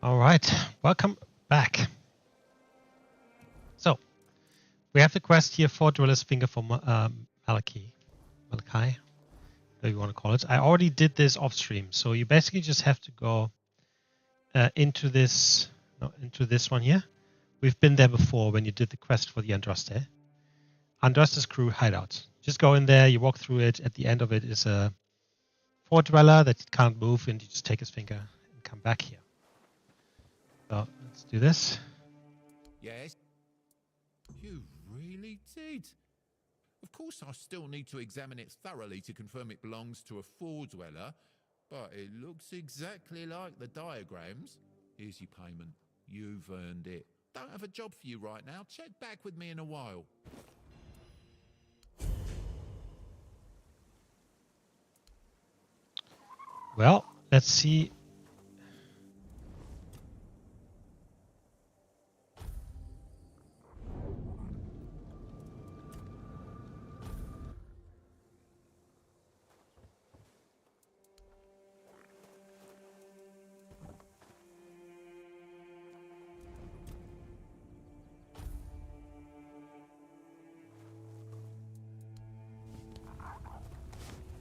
All right, welcome back. So, we have the quest here for Dweller's Finger for Malachi, whatever you want to call it. I already did this off stream, so you basically just have to go into this one here. We've been there before when you did the quest for the Andraste. Andraste's crew hideout. Just go in there, you walk through it. At the end of it is a fort dweller that can't move, and you just take his finger and come back here. So let's do this. Yes? You really did. Of course, I still need to examine it thoroughly to confirm it belongs to a fort dweller, but it looks exactly like the diagrams. Here's your payment. You've earned it. Don't have a job for you right now. Check back with me in a while. Well, let's see.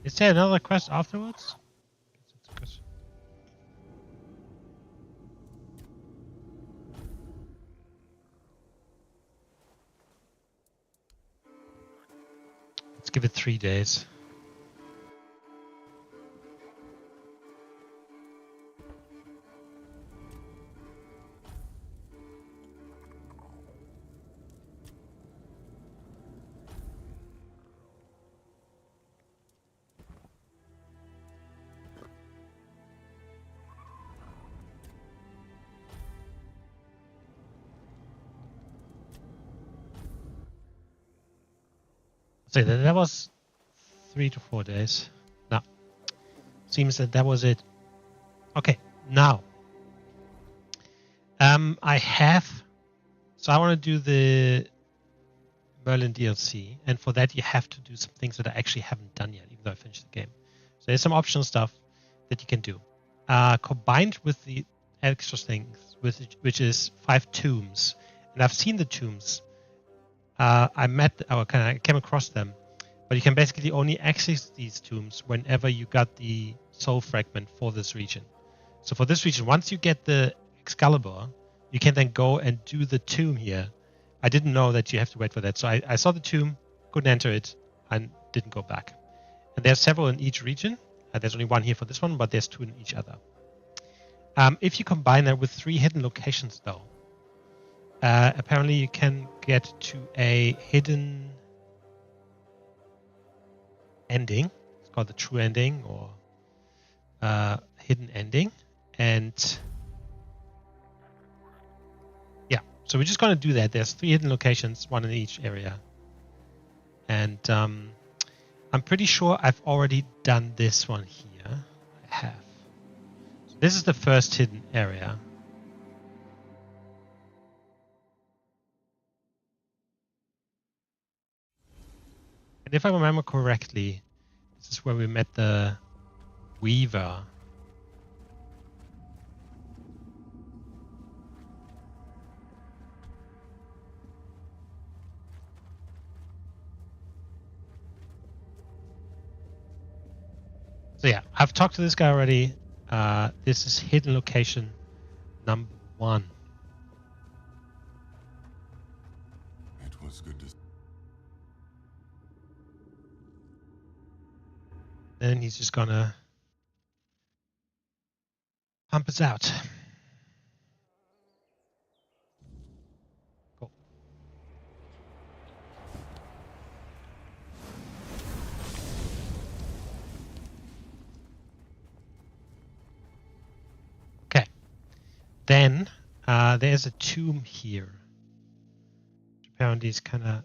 Is there another quest afterwards? Let's give it 3 days. So that was 3 to 4 days. No. Seems that was it. Okay, now. I want to do the Merlin DLC, and for that you have to do some things that I actually haven't done yet, even though I finished the game. So there's some optional stuff that you can do. Combined with the extra things, which is 5 tombs. And I've seen the tombs. I came across them, but you can basically only access these tombs whenever you got the soul fragment for this region. So for this region, once you get the Excalibur, you can then go and do the tomb here. I didn't know that you have to wait for that. So I saw the tomb, couldn't enter it, and didn't go back. And there's several in each region. There's only one here for this one, but there's 2 in each other. If you combine that with 3 hidden locations, though, apparently you can get to a hidden ending. It's called the true ending or hidden ending. And yeah, so we're just going to do that. There's 3 hidden locations, 1 in each area. And I'm pretty sure I've already done this one here. I have. So this is the first hidden area. And if I remember correctly, this is where we met the Weaver. So yeah, I've talked to this guy already. This is hidden location number 1. It was good to... Then he's just gonna pump us out. Cool. Okay. Then there's a tomb here. Which apparently is kind of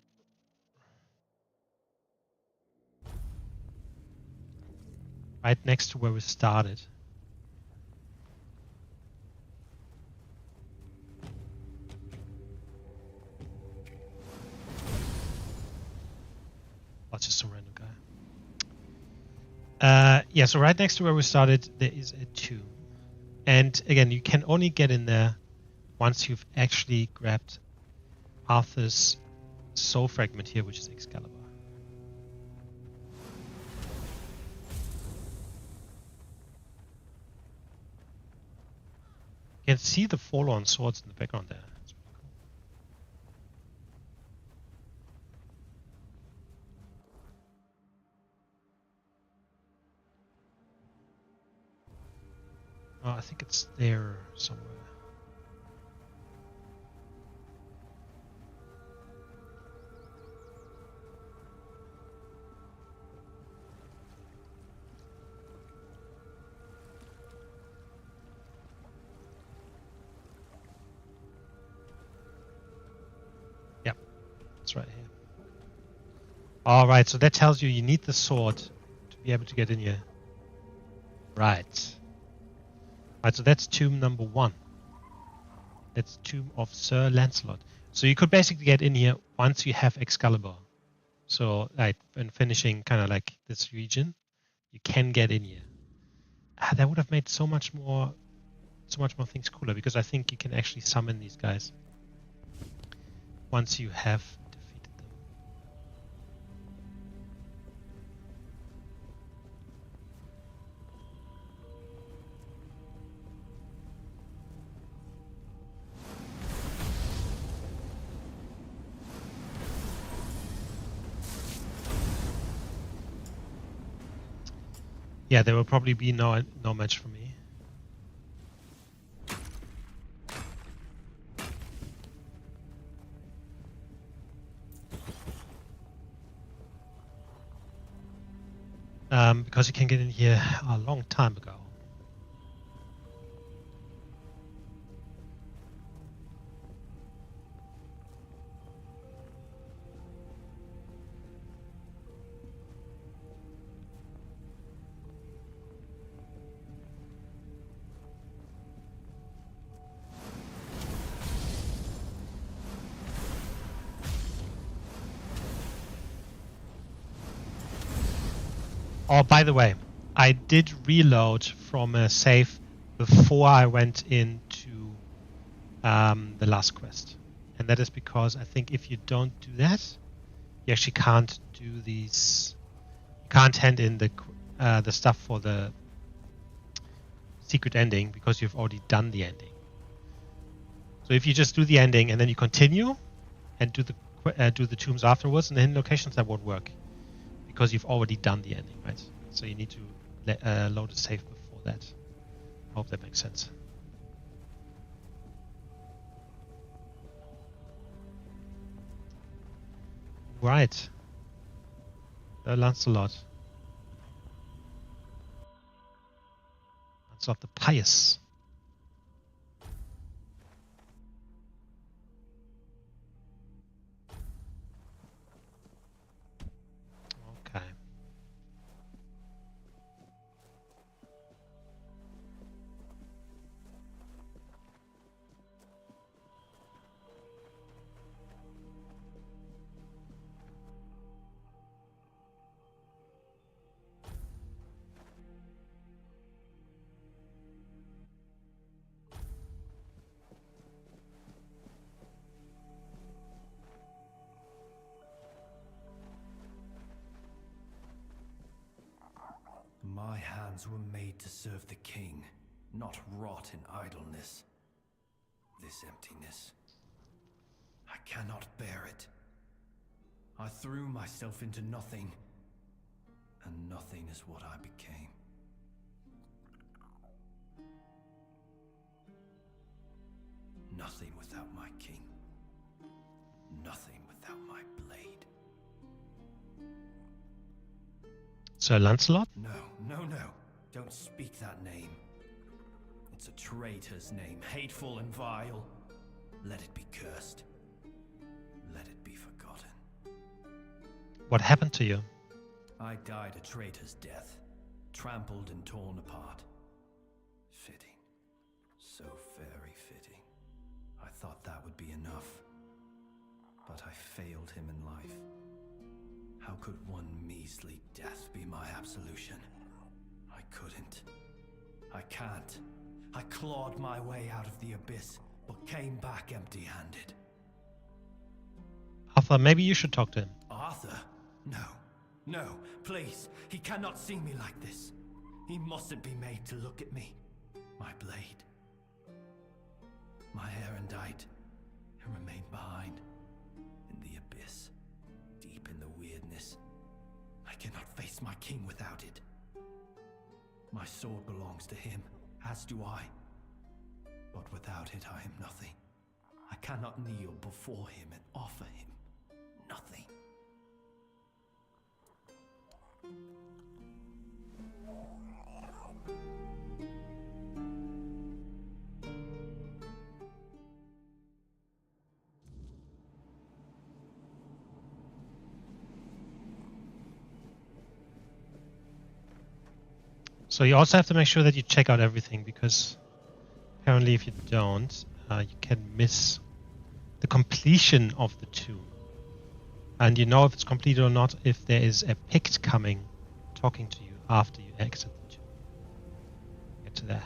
right next to where we started. That's just some random guy. Yeah, so right next to where we started, there is a tomb. And again, you can only get in there once you've actually grabbed Arthur's soul fragment here, which is Excalibur. You can see the forlorn swords in the background there. That's really cool. Oh, I think it's there somewhere. Yep, it's right here. All right, so that tells you need the sword to be able to get in here. Right. Right, so that's tomb number 1. That's tomb of Sir Lancelot. So you could basically get in here once you have Excalibur. So, like, when finishing kind of like this region, you can get in here. That would have made so much more things cooler, because I think you can actually summon these guys once you have defeated them. Yeah, there will probably be no match for me. Because you can get in here a long time ago. Oh, by the way, I did reload from a save before I went into the last quest. And that is because I think if you don't do that, you actually can't do these. You can't hand in the stuff for the secret ending because you've already done the ending. So if you just do the ending and then you continue and do the tombs afterwards and the hidden locations, that won't work because you've already done the ending, right? So you need to load a save before that. I hope that makes sense. Right. Lancelot. Lancelot the Pious. Okay. My hands were made to serve the king, not rot in idleness. This emptiness, I cannot bear it. I threw myself into nothing, and nothing is what I became. Nothing without my king. Nothing without my blade. Sir Lancelot? No. Don't speak that name. It's a traitor's name, hateful and vile. Let it be cursed. Let it be forgotten. What happened to you? I died a traitor's death, trampled and torn apart. Fitting. So very fitting. I thought that would be enough. But I failed him in life. How could one measly death be my absolution? I couldn't. I can't. I clawed my way out of the abyss, but came back empty-handed. Arthur, maybe you should talk to him. Arthur? No. No, please. He cannot see me like this. He mustn't be made to look at me. My blade. My erendite. It remained behind. In the abyss. Deep in the weirdness. I cannot face my king without it. My sword belongs to him, as do I. But without it, I am nothing. I cannot kneel before him and offer him nothing. So you also have to make sure that you check out everything, because apparently if you don't, you can miss the completion of the tomb. And you know if it's completed or not if there is a Pict coming talking to you after you exit the tomb. Get to there.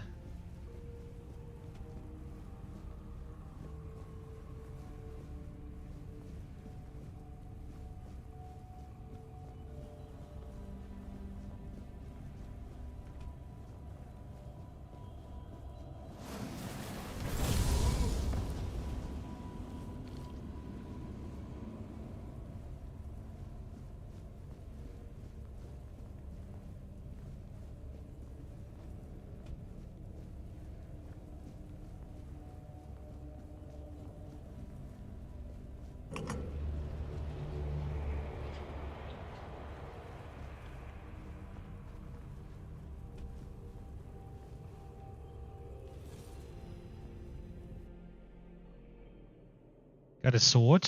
Got a sword.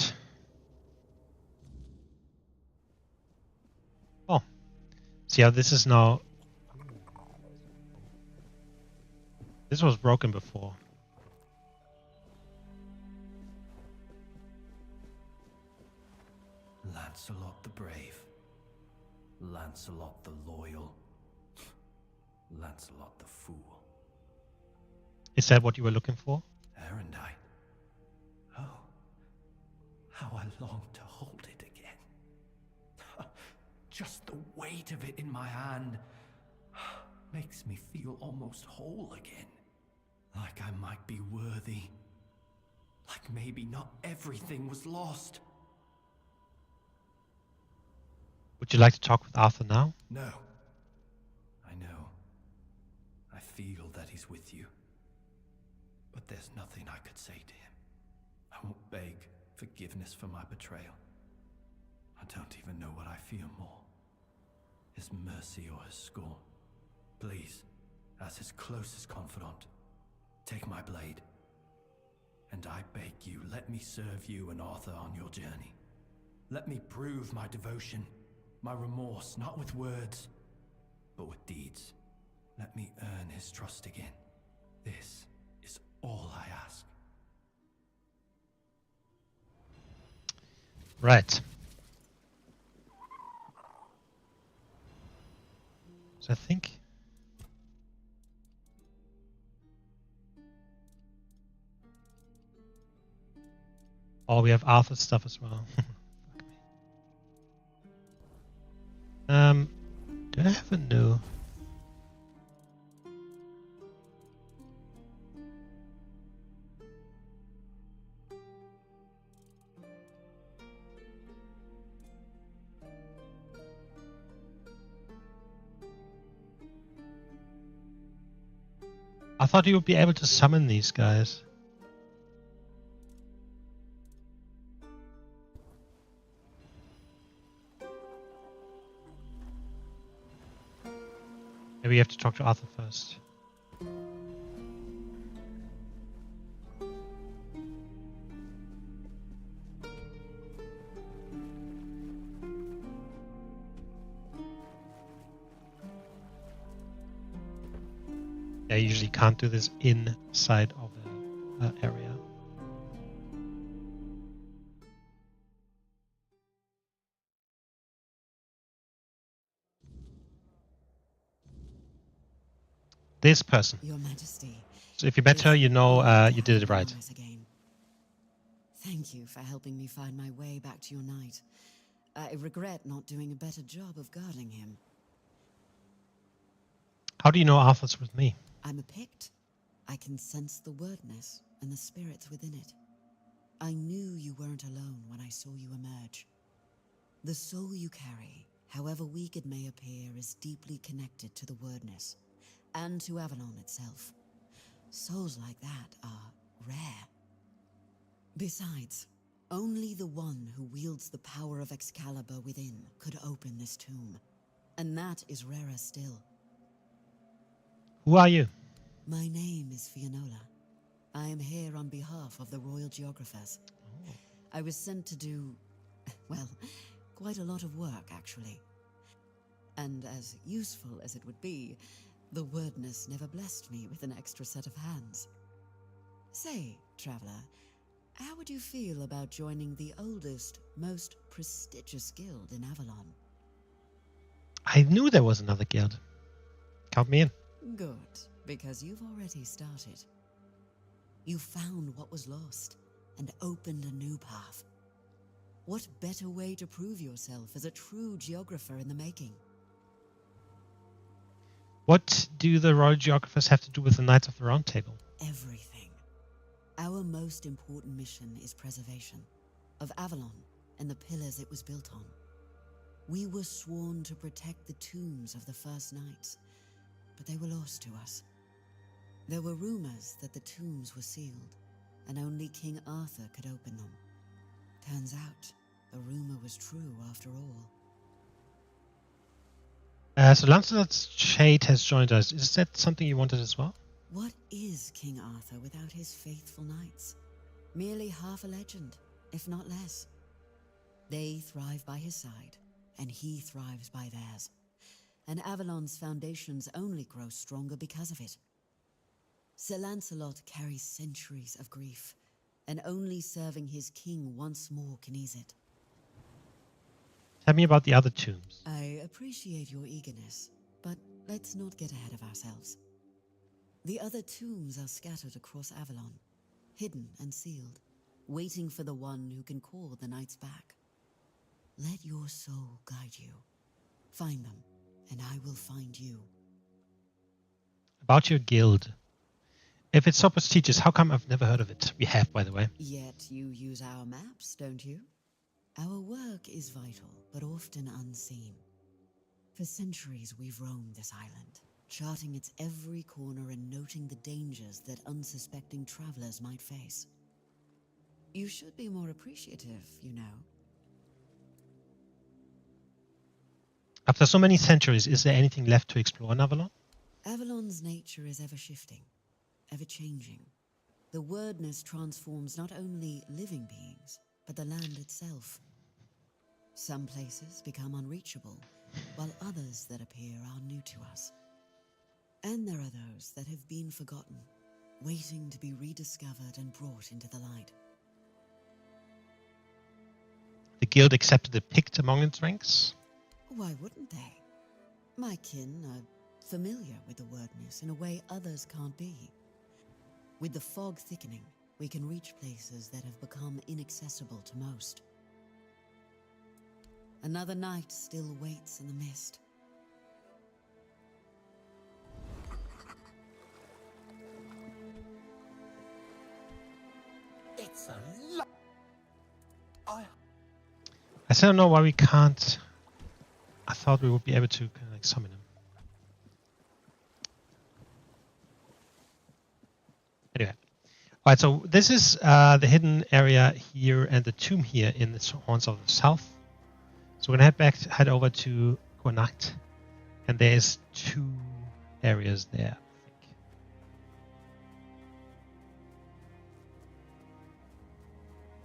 Oh. See how this is now. This was broken before. Lancelot the brave. Lancelot the loyal. Lancelot the fool. Is that what you were looking for? Erendite. Oh, how I long to hold it again. Just the weight of it in my hand makes me feel almost whole again. Like I might be worthy. Like maybe not everything was lost. Would you like to talk with Arthur now? No. I know. I feel that he's with you. But there's nothing I could say to him. I won't beg forgiveness for my betrayal. I don't even know what I fear more. His mercy or his scorn. Please, as his closest confidant, take my blade. And I beg you, let me serve you and Arthur on your journey. Let me prove my devotion, my remorse, not with words, but with deeds. Let me earn his trust again. This is all I ask. Right. So I think... Oh, we have Arthur's stuff as well. Fuck me. Do I have a new... I thought you would be able to summon these guys. Maybe you have to talk to Arthur first. I usually can't do this inside of the area. This person. Your Majesty. So if you met her, you know you did it right. Promise again. Thank you for helping me find my way back to your knight. I regret not doing a better job of guarding him. How do you know Arthur's with me? I'm a Pict. I can sense the wordness and the spirits within it. I knew you weren't alone when I saw you emerge. The soul you carry, however weak it may appear, is deeply connected to the wordness, and to Avalon itself. Souls like that are rare. Besides, only the one who wields the power of Excalibur within could open this tomb, and that is rarer still. Who are you? My name is Fianola. I am here on behalf of the Royal Geographers. I was sent to do, well, quite a lot of work, actually. And as useful as it would be, the wordness never blessed me with an extra set of hands. Say, traveler, how would you feel about joining the oldest, most prestigious guild in Avalon? I knew there was another guild. Count me in. Good, because you've already started. You found what was lost and opened a new path. What better way to prove yourself as a true geographer in the making? What do the Royal Geographers have to do with the Knights of the Round Table? Everything. Our most important mission is preservation of Avalon and the pillars it was built on. We were sworn to protect the tombs of the first knights, but they were lost to us. There were rumors that the tombs were sealed, and only King Arthur could open them. Turns out, the rumor was true after all. So Lancelot's Shade has joined us. Is that something you wanted as well? What is King Arthur without his faithful knights? Merely half a legend, if not less. They thrive by his side, and he thrives by theirs. And Avalon's foundations only grow stronger because of it. Sir Lancelot carries centuries of grief, and only serving his king once more can ease it. Tell me about the other tombs. I appreciate your eagerness, but let's not get ahead of ourselves. The other tombs are scattered across Avalon, hidden and sealed, waiting for the one who can call the knights back. Let your soul guide you. Find them, and I will find you. About your guild. If it's so prestigious, how come I've never heard of it? We have, by the way. Yet you use our maps, don't you? Our work is vital, but often unseen. For centuries we've roamed this island, charting its every corner and noting the dangers that unsuspecting travelers might face. You should be more appreciative, you know. After so many centuries, is there anything left to explore in Avalon? Avalon's nature is ever-shifting, ever-changing. The wordness transforms not only living beings, but the land itself. Some places become unreachable, while others that appear are new to us. And there are those that have been forgotten, waiting to be rediscovered and brought into the light. The guild accepted a Pict among its ranks? Why wouldn't they? My kin are familiar with the wordness in a way others can't be. With the fog thickening, we can reach places that have become inaccessible to most. Another night still waits in the mist. It's a lot. I still don't know why we can't. I thought we would be able to kind of like summon him. Anyway. Alright, so this is the hidden area here and the tomb here in the Horns of the South. So we're gonna head over to Connacht, and there's 2 areas there,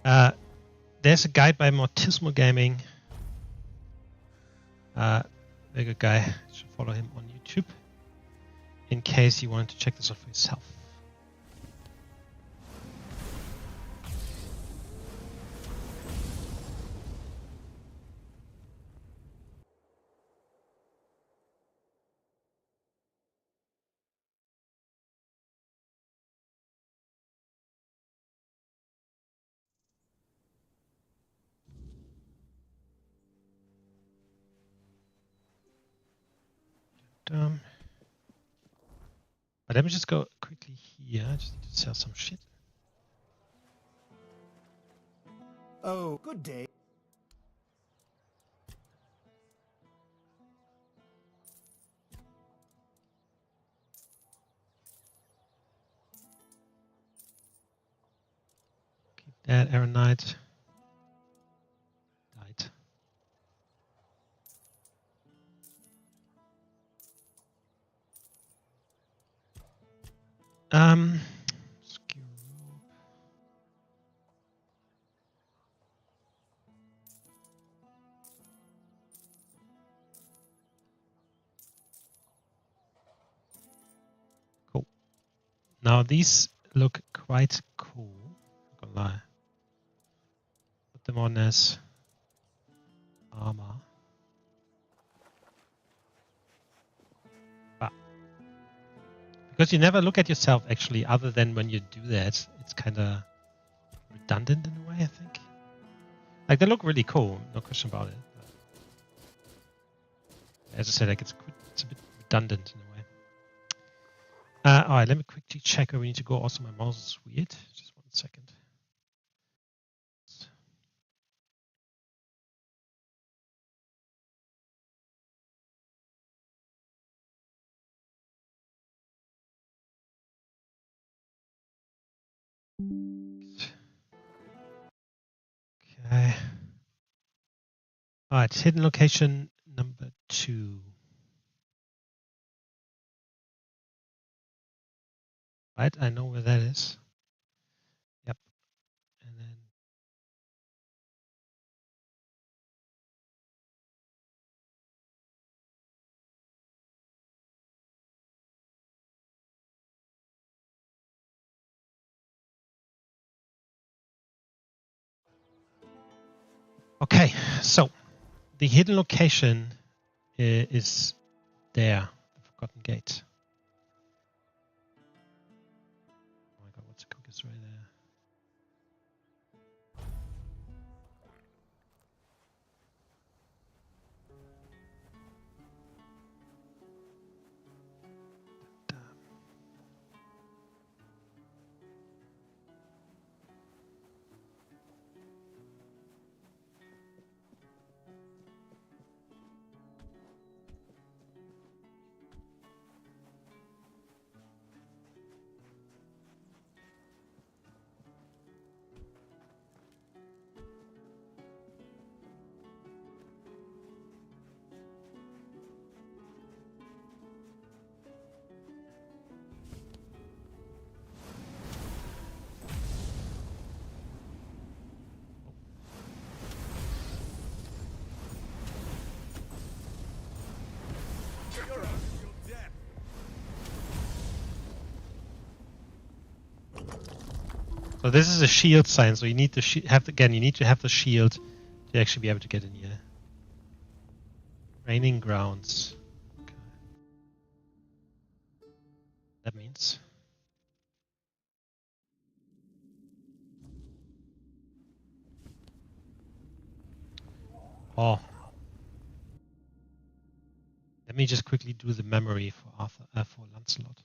I think. There's a guide by Mortismo Gaming. Very good guy. You should follow him on YouTube in case you wanted to check this out for yourself. But let me just go quickly here. I just need to sell some shit. Oh, good day. Keep that Aeronite. Died. Skew rope. Cool. Now these look quite cool. Not gonna lie. Put them on as armor. But because you never look at yourself actually, other than when you do that, it's kind of redundant in a way, I think. Like they look really cool, no question about it. But as I said, like it's a bit redundant in a way. All right, let me quickly check where we need to go. Also, my mouse is weird. Just 1 second. Okay. All right, hidden location number 2. Right, I know where that is. Yep. And then okay, so the hidden location is there, the Forgotten Gate. Oh my god, what's the quickest right there? So this is a shield sign, so you need to you need to have the shield to actually be able to get in here. Raining grounds. Okay. That means. Oh. Let me just quickly do the memory for for Lancelot.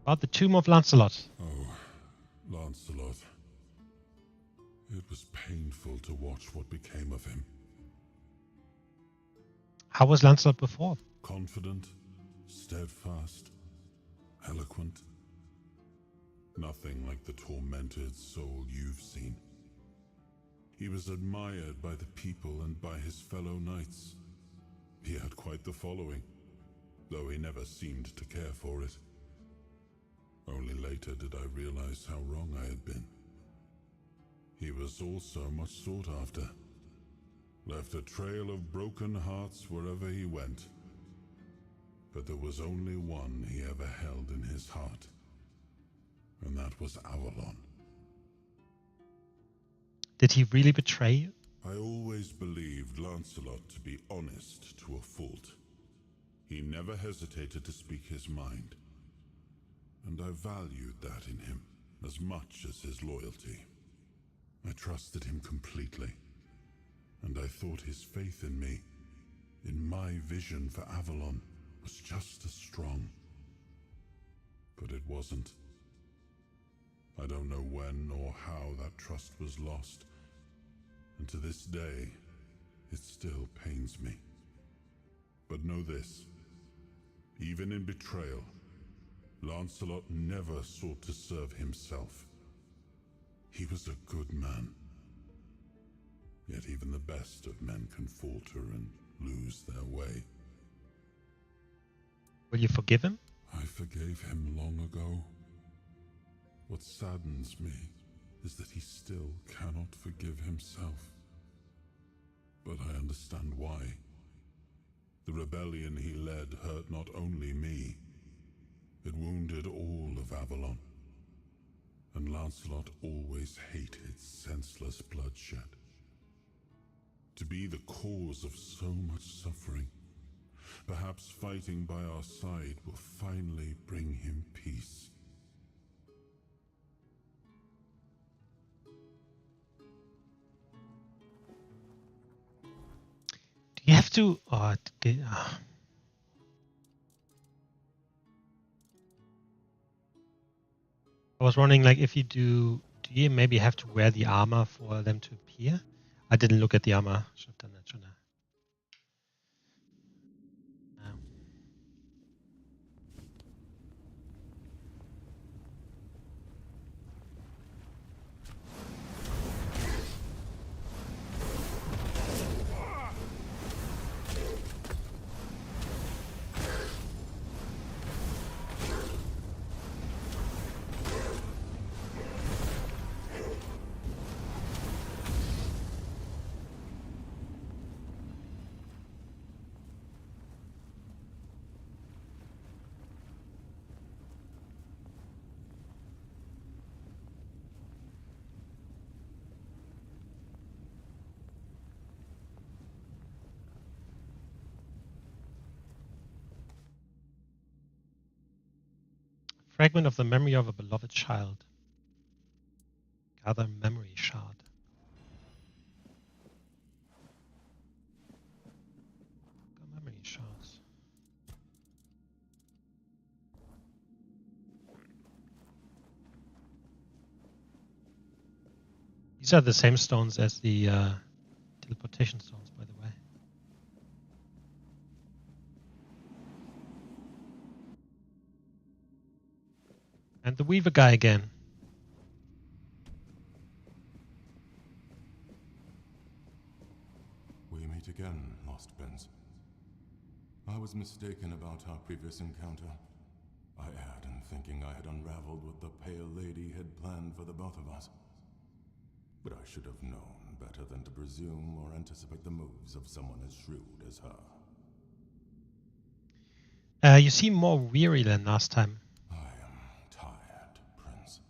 About the tomb of Lancelot. Oh, Lancelot. It was painful to watch what became of him. How was Lancelot before? Confident, steadfast, eloquent. Nothing like the tormented soul you've seen. He was admired by the people and by his fellow knights. He had quite the following, though he never seemed to care for it. Only later did I realize how wrong I had been. He was also much sought after. Left a trail of broken hearts wherever he went. But there was only one he ever held in his heart. And that was Avalon. Did he really betray you? I always believed Lancelot to be honest to a fault. He never hesitated to speak his mind. and I valued that in him as much as his loyalty. I trusted him completely, and I thought his faith in me, in my vision for Avalon, was just as strong. But it wasn't. I don't know when or how that trust was lost, and to this day, it still pains me. But know this, even in betrayal, Lancelot never sought to serve himself. He was a good man. Yet even the best of men can falter and lose their way. Will you forgive him? I forgave him long ago. What saddens me is that he still cannot forgive himself. But I understand why. The rebellion he led hurt not only me, it wounded all of Avalon. And Lancelot always hated senseless bloodshed. To be the cause of so much suffering, perhaps fighting by our side will finally bring him peace. Do you have to... I was wondering, like, if you do you maybe have to wear the armor for them to appear? I didn't look at the armor. Should have done that, shouldn't I? No. Fragment of the memory of a beloved child. Gather memory shard. Got memory shards. These are the same stones as the teleportation stones, by the way. And the Weaver guy again. We meet again, Lost Prince. I was mistaken about our previous encounter. I erred in thinking I had unraveled what the Pale Lady had planned for the both of us. But I should have known better than to presume or anticipate the moves of someone as shrewd as her. You seem more weary than last time. I am tired, Prince.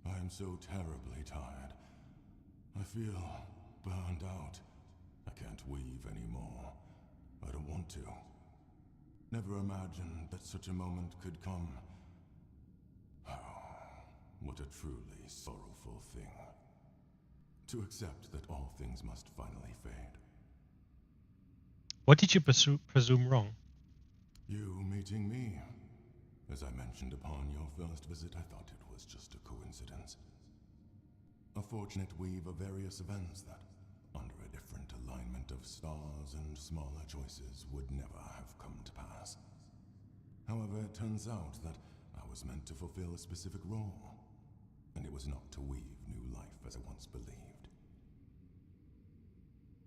I am so terribly tired. I feel burned out. I can't weave anymore. I don't want to. Never imagined that such a moment could come. Oh, what a truly sorrowful thing. To accept that all things must finally fade. What did you presume wrong? You meeting me. As I mentioned upon your first visit, I thought it was just a coincidence. A fortunate weave of various events that, under a different alignment of stars and smaller choices, would never have come to pass. However, it turns out that I was meant to fulfill a specific role, and it was not to weave new life as I once believed.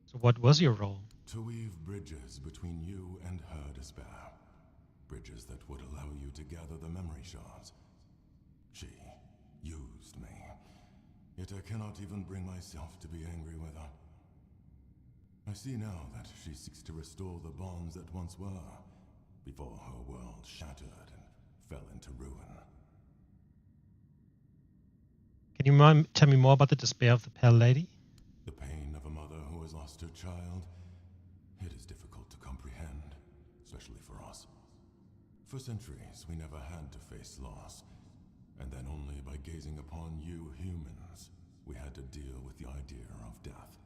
So what was your role? To weave bridges between you and her despair. Bridges that would allow you to gather the memory shards. She used me. Yet I cannot even bring myself to be angry with her. I see now that she seeks to restore the bonds that once were, before her world shattered and fell into ruin. Can you tell me more about the despair of the Pale Lady? The pain of a mother who has lost her child, it is difficult to comprehend, especially for us. For centuries, we never had to face loss, And then only by gazing upon you humans, we had to deal with the idea of death.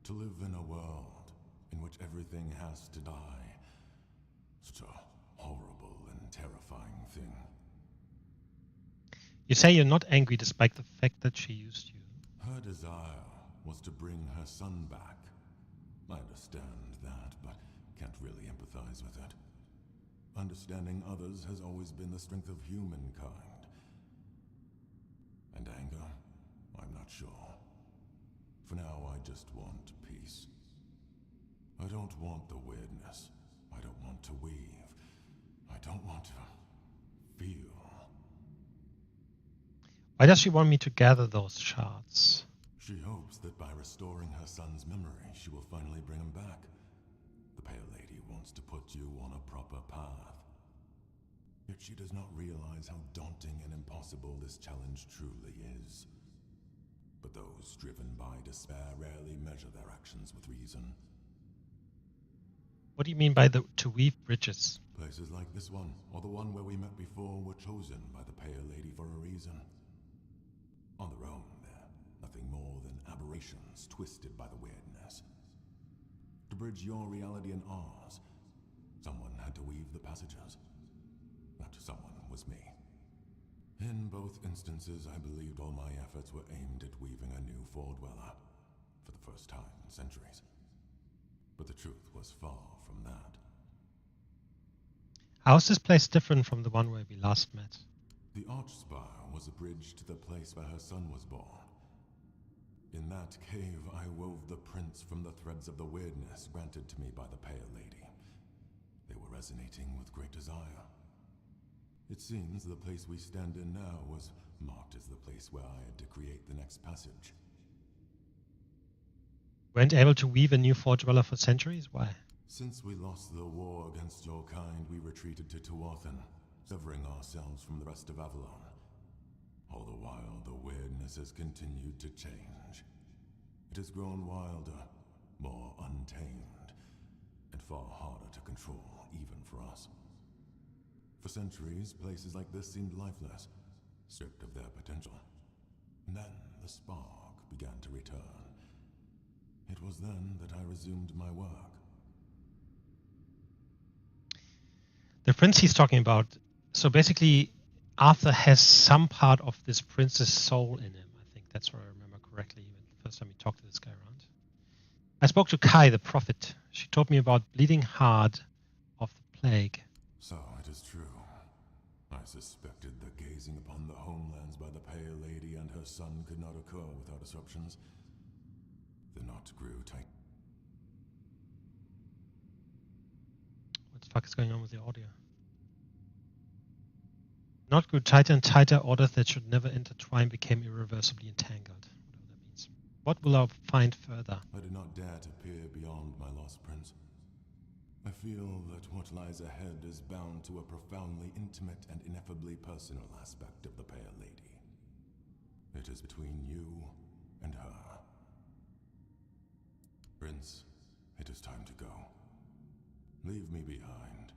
To live in a world in which everything has to die. Such a horrible and terrifying thing. You say you're not angry despite the fact that she used you. Her desire was to bring her son back. I understand that, but can't really empathize with it. Understanding others has always been the strength of humankind. And anger? I'm not sure. For now, I just want peace. I don't want the weirdness. I don't want to weave. I don't want to feel. Why does she want me to gather those shards? She hopes that by restoring her son's memory, she will finally bring him back. The Pale Lady wants to put you on a proper path. Yet she does not realize how daunting and impossible this challenge truly is. But those driven by despair rarely measure their actions with reason. What do you mean by the to weave bridges? Places like this one, or the one where we met before, were chosen by the Pale Lady for a reason. On their own, they're nothing more than aberrations twisted by the weirdness. To bridge your reality and ours, someone had to weave the passages. That someone was me. In both instances, I believed all my efforts were aimed at weaving a new Four-Dweller, for the first time in centuries. But the truth was far from that. How is this place different from the one where we last met? The Archspire was a bridge to the place where her son was born. In that cave, I wove the prints from the threads of the weirdness granted to me by the Pale Lady. They were resonating with great desire. It seems the place we stand in now was marked as the place where I had to create the next passage. Weren't able to weave a new Four-Dweller for centuries? Why? Since we lost the war against your kind, we retreated to Tuathan, severing ourselves from the rest of Avalon. All the while, the weirdness has continued to change. It has grown wilder, more untamed, and far harder to control, even for us. For centuries, places like this seemed lifeless, stripped of their potential. And then the spark began to return. It was then that I resumed my work. The prince he's talking about, so basically Arthur has some part of this prince's soul in him. I think that's what I remember correctly, even the first time we talked to this guy around. I spoke to Kai, the prophet. She told me about bleeding heart of the plague. So it is true. I suspected that gazing upon the homelands by the Pale Lady and her son could not occur without disruptions. The knot grew tight. What the fuck is going on with the audio? Knot grew tighter and tighter. Orders that should never intertwine became irreversibly entangled. Whatever that means. What will I find further? I did not dare to peer beyond my lost prince. I feel that what lies ahead is bound to a profoundly intimate and ineffably personal aspect of the Pale Lady. It is between you and her. Prince, it is time to go. Leave me behind.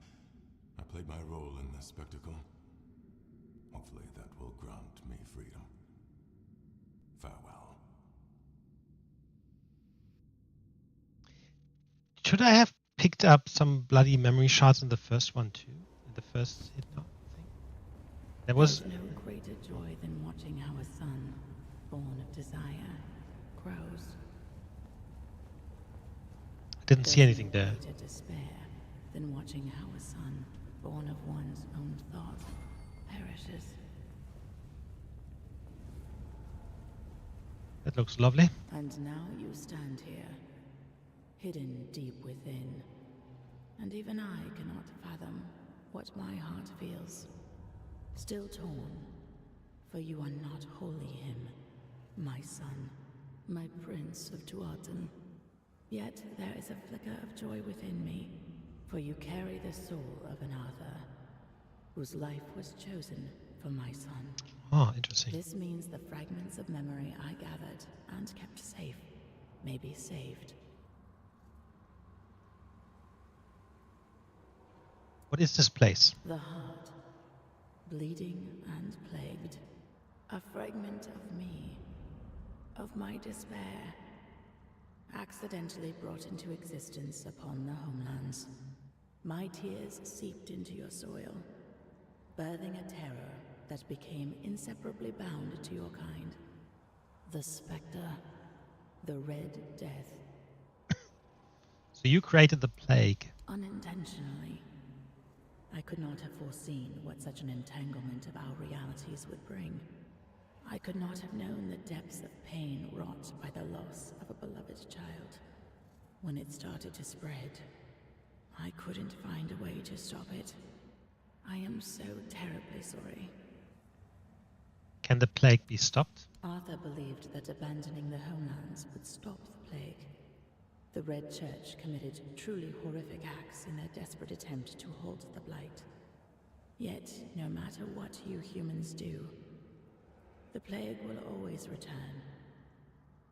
I played my role in this spectacle. Hopefully that will grant me freedom. Farewell. Should I have picked up some bloody memory shards in the first one too? In the first hit thing? There was There's no greater joy than watching how a son, born of desire, grows. I didn't see anything there. There's no greater despair than watching how a son, born of one's own thought, perishes. That looks lovely. And now you stand here, hidden deep within. And even I cannot fathom what my heart feels. Still torn, for you are not wholly him, my son, my prince of Tuathan. Yet there is a flicker of joy within me, for you carry the soul of an Arthur, whose life was chosen for my son. Oh, interesting. This means the fragments of memory I gathered and kept safe may be saved. What is this place? The heart. bleeding and plagued. A fragment of me, of my despair, accidentally brought into existence upon the homelands. My tears seeped into your soil, birthing a terror that became inseparably bound to your kind. The Spectre, the Red Death. So you created the plague. Unintentionally. I could not have foreseen what such an entanglement of our realities would bring. I could not have known the depths of pain wrought by the loss of a beloved child. When it started to spread, I couldn't find a way to stop it. I am so terribly sorry. Can the plague be stopped? Arthur believed that abandoning the homelands would stop the plague. The Red Church committed truly horrific acts in their desperate attempt to halt the blight. Yet, no matter what you humans do, the plague will always return.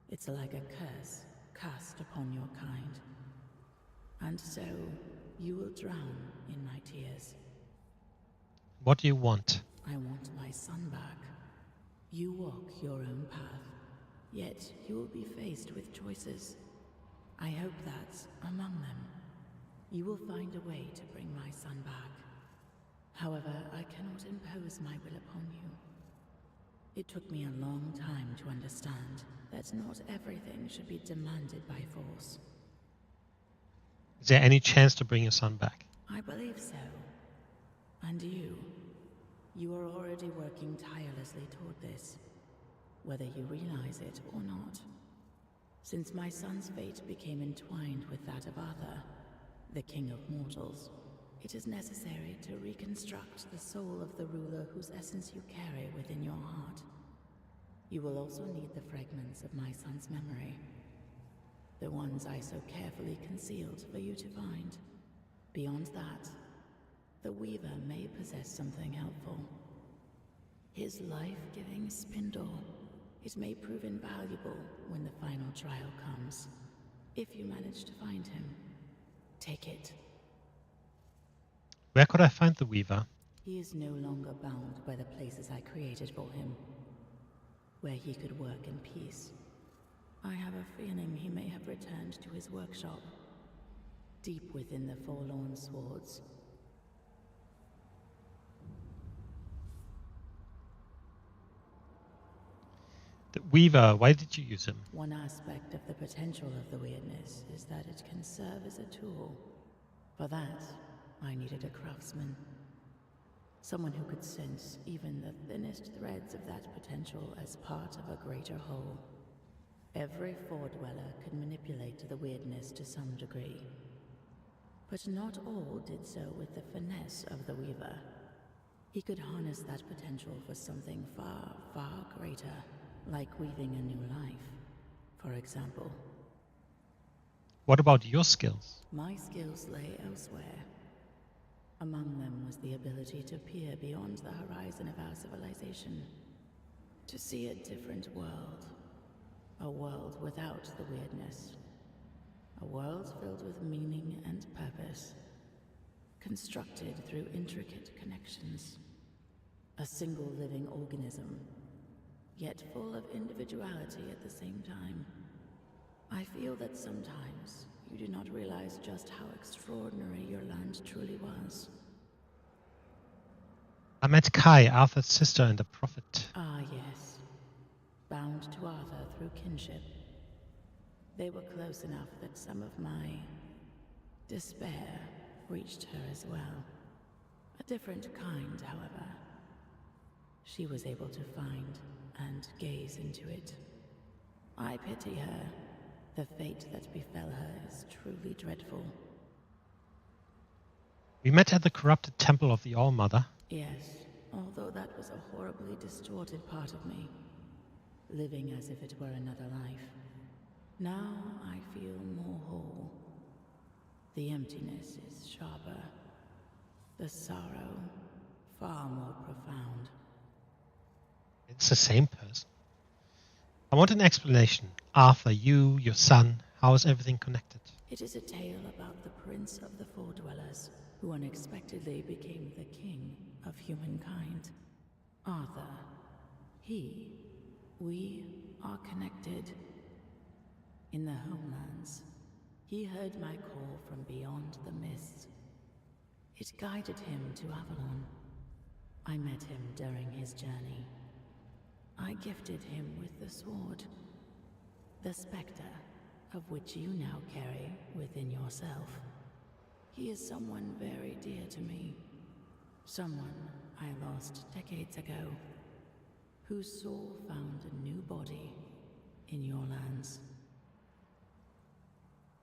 It's like a curse cast upon your kind. And so, you will drown in my tears. What do you want? I want my son back. You walk your own path, yet you will be faced with choices. I hope that, among them, you will find a way to bring my son back. However, I cannot impose my will upon you. It took me a long time to understand that not everything should be demanded by force. Is there any chance to bring your son back? I believe so. And you are already working tirelessly toward this, whether you realize it or not. Since my son's fate became entwined with that of Arthur, the King of Mortals, it is necessary to reconstruct the soul of the ruler whose essence you carry within your heart. You will also need the fragments of my son's memory, the ones I so carefully concealed for you to find. Beyond that, the Weaver may possess something helpful. His life-giving spindle. It may prove invaluable when the final trial comes. If you manage to find him, take it. Where could I find the Weaver? He is no longer bound by the places I created for him, where he could work in peace. I have a feeling he may have returned to his workshop, deep within the Forlorn Swords. The Weaver, why did you use him? One aspect of the potential of the weirdness is that it can serve as a tool. For that, I needed a craftsman. Someone who could sense even the thinnest threads of that potential as part of a greater whole. Every Four-Dweller could manipulate the weirdness to some degree. But not all did so with the finesse of the Weaver. He could harness that potential for something far, far greater. Like weaving a new life, for example. What about your skills? My skills lay elsewhere. Among them was the ability to peer beyond the horizon of our civilization. To see a different world. A world without the weirdness. A world filled with meaning and purpose. Constructed through intricate connections. A single living organism, yet full of individuality at the same time. I feel that sometimes you do not realize just how extraordinary your land truly was. I met Kai, Arthur's sister and a prophet. Ah, yes. Bound to Arthur through kinship. They were close enough that some of my despair reached her as well. A different kind, however. She was able to find and gaze into it. I pity her. The fate that befell her is truly dreadful. We met at the corrupted temple of the All-Mother. Yes, although that was a horribly distorted part of me, living as if it were another life. Now I feel more whole. The emptiness is sharper. The sorrow far more profound. It's the same person. I want an explanation. Arthur, you, your son, how is everything connected? It is a tale about the prince of the Four-Dwellers, who unexpectedly became the king of humankind. Arthur, we are connected. In the homelands, he heard my call from beyond the mists. It guided him to Avalon. I met him during his journey. I gifted him with the sword, the specter of which you now carry within yourself. He is someone very dear to me. Someone I lost decades ago, whose soul found a new body in your lands.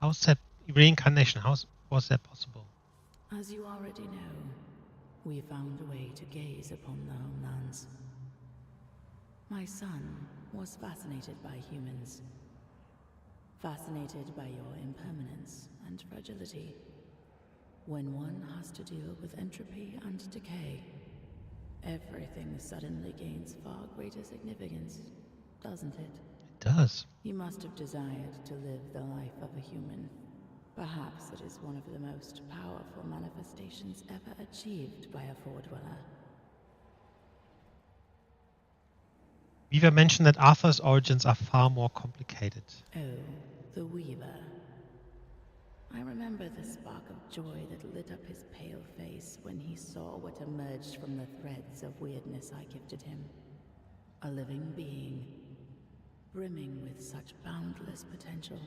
How's that reincarnation? How was that possible? As you already know, we found a way to gaze upon the homelands. My son was fascinated by humans, fascinated by your impermanence and fragility. When one has to deal with entropy and decay, everything suddenly gains far greater significance, doesn't it? It does. He must have desired to live the life of a human. Perhaps it is one of the most powerful manifestations ever achieved by a Four-Dweller. Weaver mentioned that Arthur's origins are far more complicated. Oh, the Weaver. I remember the spark of joy that lit up his pale face when he saw what emerged from the threads of weirdness I gifted him. A living being, brimming with such boundless potential.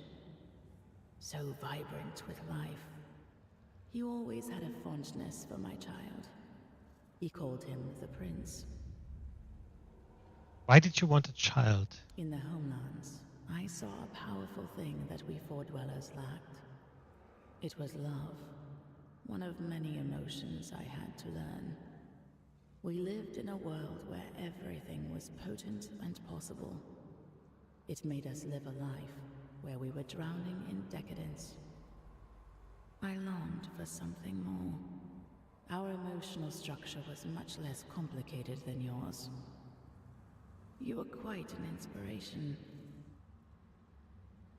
So vibrant with life. He always had a fondness for my child. He called him the Prince. Why did you want a child? In the homelands, I saw a powerful thing that we Four-Dwellers lacked. It was love, one of many emotions I had to learn. We lived in a world where everything was potent and possible. It made us live a life where we were drowning in decadence. I longed for something more. Our emotional structure was much less complicated than yours. You were quite an inspiration.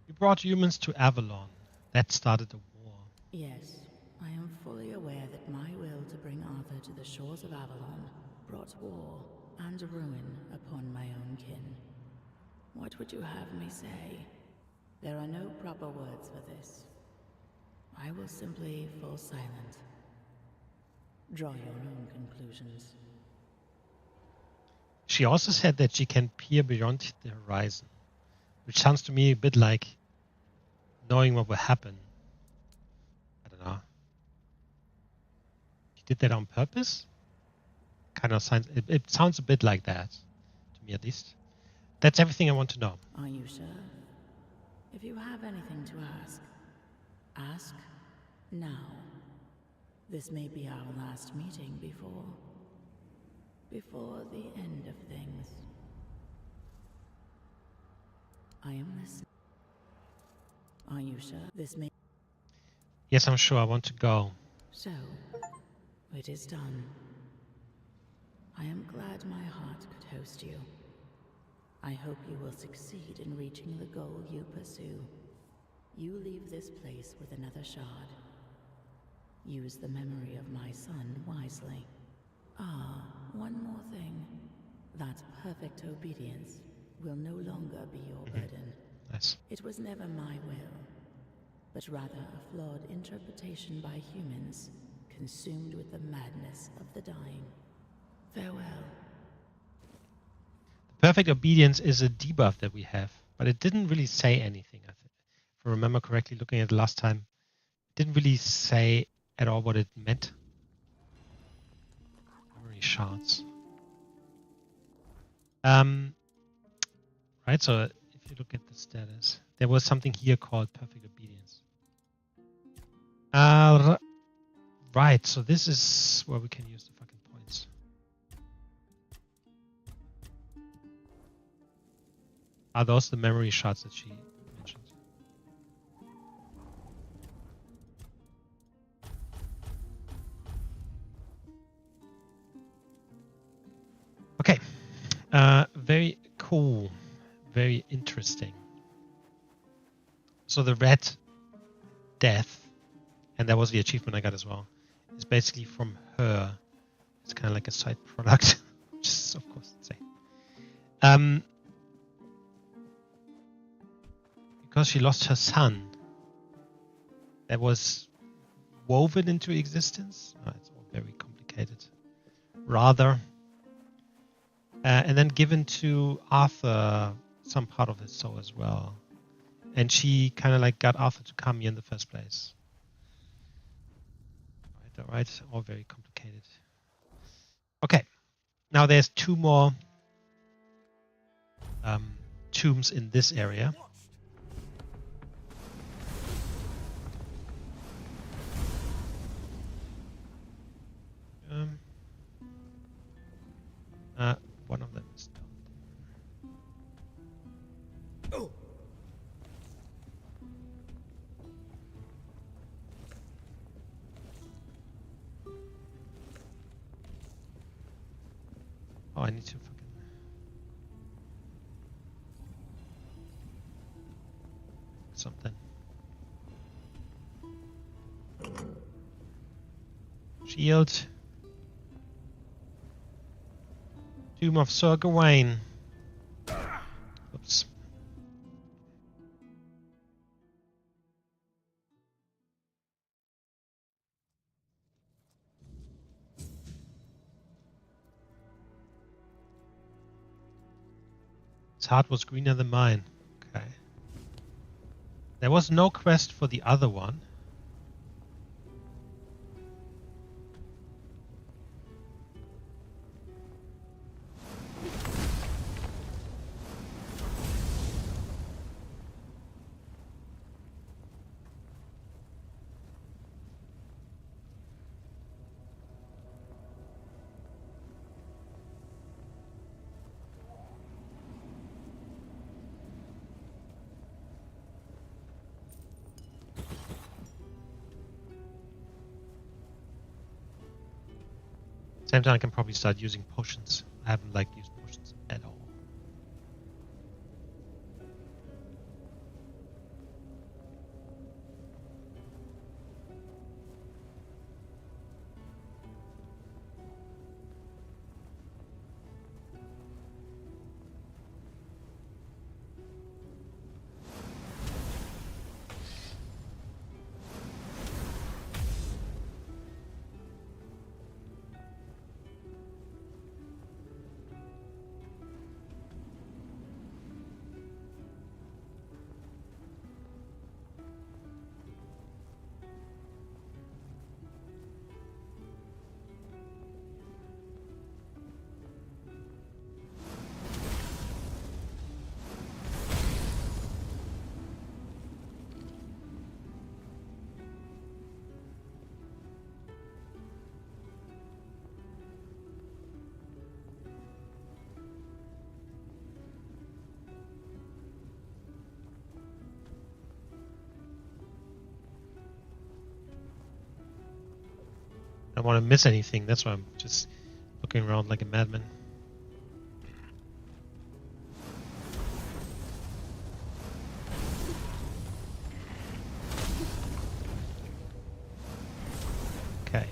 You brought humans to Avalon. That started a war. Yes, I am fully aware that my will to bring Arthur to the shores of Avalon brought war and ruin upon my own kin. What would you have me say? There are no proper words for this. I will simply fall silent. Draw your own conclusions. She also said that she can peer beyond the horizon, which sounds to me a bit like knowing what will happen. I don't know. She did that on purpose? Kind of sounds, it sounds a bit like that, to me at least. That's everything I want to know. Are you sure? If you have anything to ask, ask now. This may be our last meeting before the end of things. I am listening. Are you sure this may... Yes, I'm sure. I want to go. So, it is done. I am glad my heart could host you. I hope you will succeed in reaching the goal you pursue. You leave this place with another shard. Use the memory of my son wisely. Ah, one more thing. That perfect obedience will no longer be your burden. Nice. It was never my will, but rather a flawed interpretation by humans, consumed with the madness of the dying. Farewell. Perfect obedience is a debuff that we have, but it didn't really say anything. If I remember correctly, looking at it last time, it didn't really say at all what it meant. Memory shards. Right, so if you look at the status, there was something here called perfect obedience. Right, so this is where we can use the fucking points. Are those the memory shards that she mentioned? Okay. Very cool. Very interesting. So the red death, and that was the achievement I got as well, is basically from her It's kind of like a side product, which is of course insane. Because she lost her son, that was woven into existence. Oh, it's all very complicated. Rather, and then given to Arthur some part of his soul as well. And she kind of like got Arthur to come here in the first place. All right, all very complicated. Okay, now there's 2 more tombs in this area. One of them is down there. Oh. Oh, I need to fucking something. Shield. Tomb of Sir Gawain. Oops. His heart was greener than mine. Okay. There was no quest for the other one. Same time, I can probably start using potions. I haven't used potions at all. I don't want to miss anything. That's why I'm just looking around like a madman. Okay.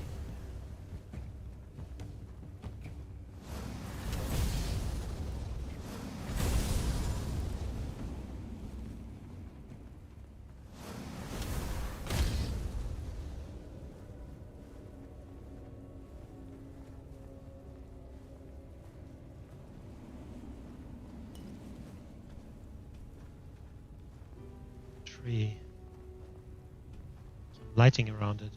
Tree. Some lighting around it.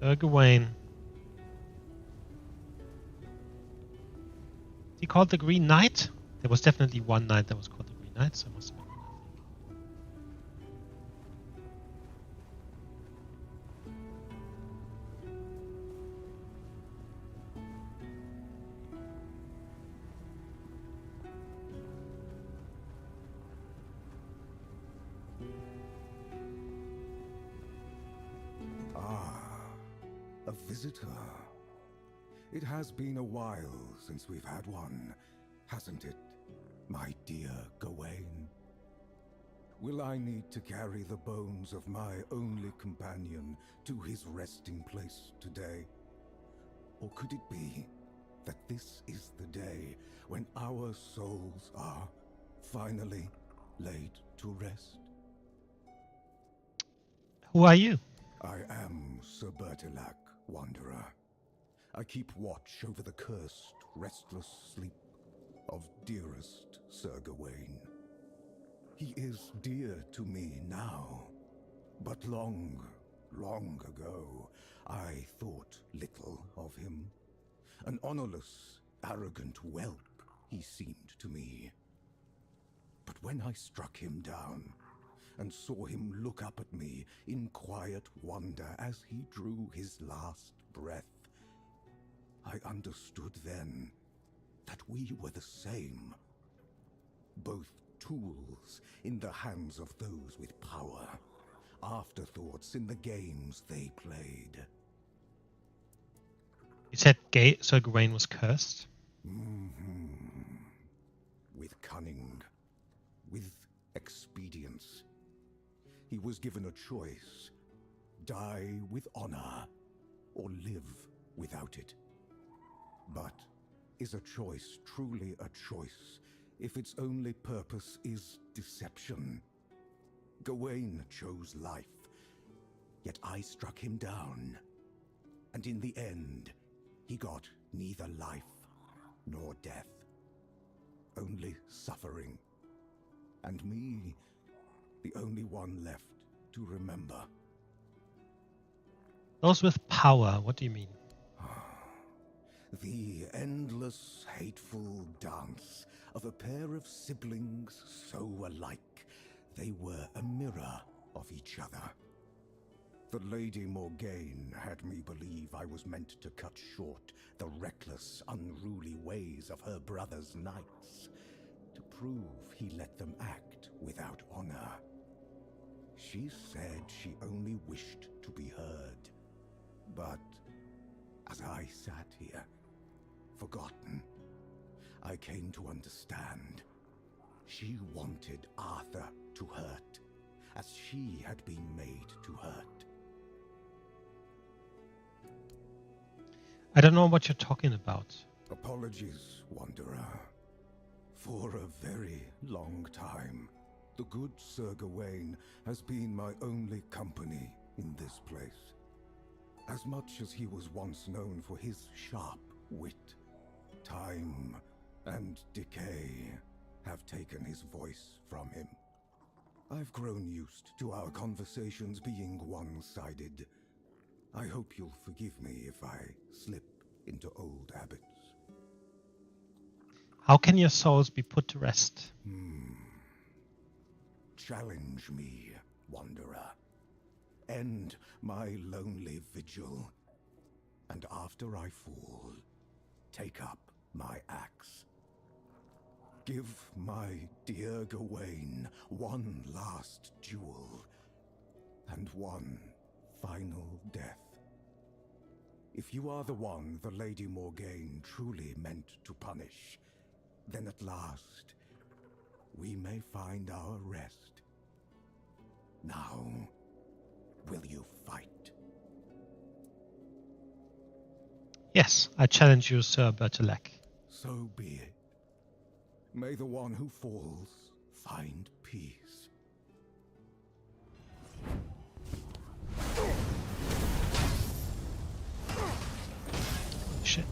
Gawain. He called the Green Knight? There was definitely one knight that was called the Green Knight, so it must have been one, A visitor. It has been a while since we've had one, hasn't it, my dear Gawain? Will I need to carry the bones of my only companion to his resting place today? Or could it be that this is the day when our souls are finally laid to rest? Who are you? I am Sir Bertilac, Wanderer. I keep watch over the cursed, restless sleep of dearest Sir Gawain. He is dear to me now, but long, long ago, I thought little of him. An honorless, arrogant whelp he seemed to me. But when I struck him down, and saw him look up at me in quiet wonder as he drew his last breath, I understood then that we were the same. Both tools in the hands of those with power, afterthoughts in the games they played. You said Sir Gawain was cursed? With cunning, with expedience. He was given a choice: die with honor, or live without it. But is a choice truly a choice if its only purpose is deception? Gawain chose life, yet I struck him down. And in the end, he got neither life nor death. Only suffering. And me, the only one left to remember. Those with power, what do you mean? The endless, hateful dance of a pair of siblings so alike, they were a mirror of each other. The Lady Morgaine had me believe I was meant to cut short the reckless, unruly ways of her brother's knights, to prove he let them act without honor. She said she only wished to be heard. But as I sat here, forgotten, I came to understand. She wanted Arthur to hurt, as she had been made to hurt. I don't know what you're talking about. Apologies, Wanderer. For a very long time, the good Sir Gawain has been my only company in this place. As much as he was once known for his sharp wit, time and decay have taken his voice from him. I've grown used to our conversations being one-sided. I hope you'll forgive me if I slip into old habits. How can your souls be put to rest? Challenge me, Wanderer. End my lonely vigil. And after I fall, take up my axe. Give my dear Gawain one last duel, and one final death. If you are the one the Lady Morgaine truly meant to punish, then at last we may find our rest. Now, will you fight? Yes, I challenge you, Sir Bertilac. So be it. May the one who falls find peace. Shit.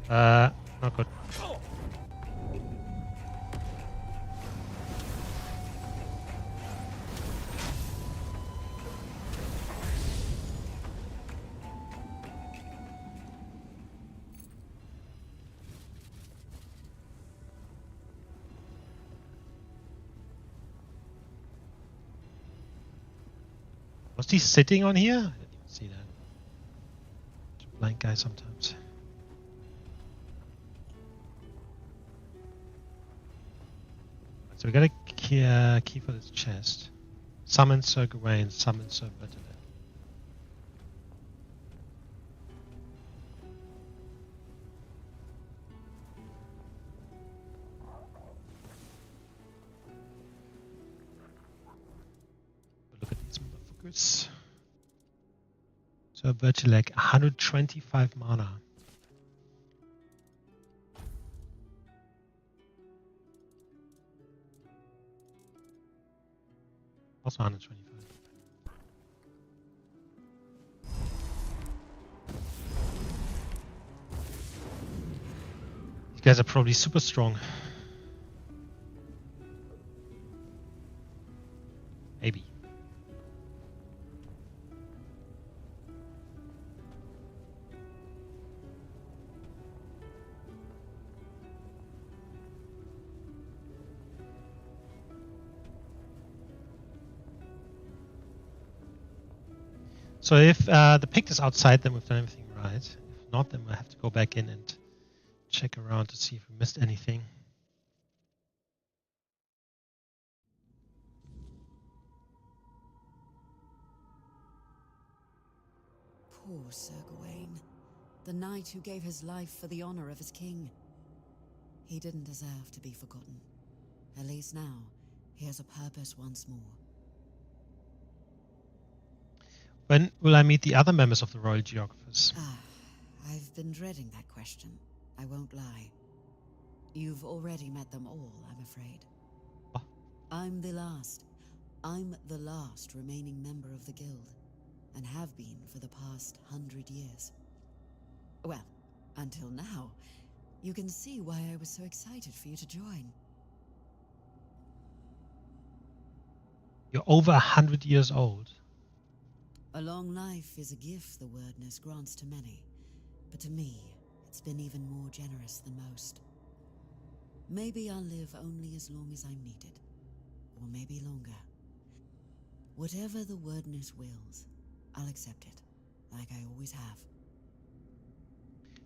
Not good. Was he sitting on here? I didn't even see that. It's a blind guy sometimes. So we got a key for this chest. Summon Sir Gawain, summon Sir Bertilak. Look at these motherfuckers. Sir Bertilak, 125 mana. Also 125. These guys are probably super strong. Maybe. So if the pick is outside, then we've done everything right. If not, then we'll have to go back in and check around to see if we missed anything. Poor Sir Gawain, the knight who gave his life for the honor of his king. He didn't deserve to be forgotten. At least now, he has a purpose once more. When will I meet the other members of the Royal Geographers? I've been dreading that question. I won't lie. You've already met them all, I'm afraid. Oh. I'm the last remaining member of the guild, and have been for the past 100 years. Well, until now. You can see why I was so excited for you to join. You're over 100 years old. A long life is a gift the wordness grants to many, but to me, it's been even more generous than most. Maybe I'll live only as long as I'm needed, or maybe longer. Whatever the wordness wills, I'll accept it, like I always have.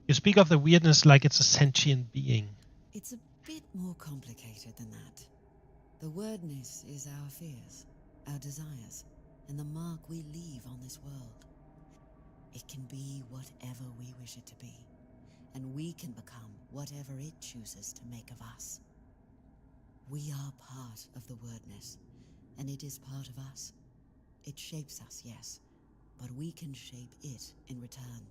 You speak of the weirdness like it's a sentient being. It's a bit more complicated than that. The wordness is our fears, our desires, and the mark we leave on this world. It can be whatever we wish it to be, and we can become whatever it chooses to make of us. We are part of the wordness, and it is part of us. It shapes us, yes, but we can shape it in return.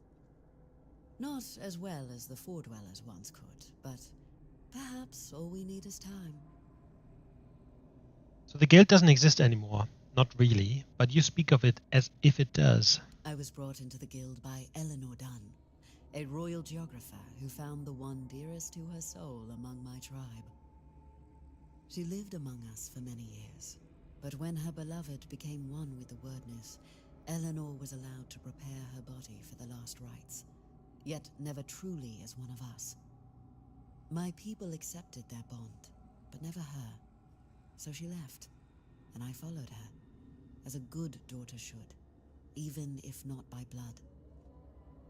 Not as well as the Foredwellers once could, but perhaps all we need is time. So the guild doesn't exist anymore. Not really, but you speak of it as if it does. I was brought into the guild by Eleanor Dunn, a royal geographer who found the one dearest to her soul among my tribe. She lived among us for many years, but when her beloved became one with the wordness, Eleanor was allowed to prepare her body for the last rites, yet never truly as one of us. My people accepted their bond, but never her, so she left, and I followed her, as a good daughter should, even if not by blood.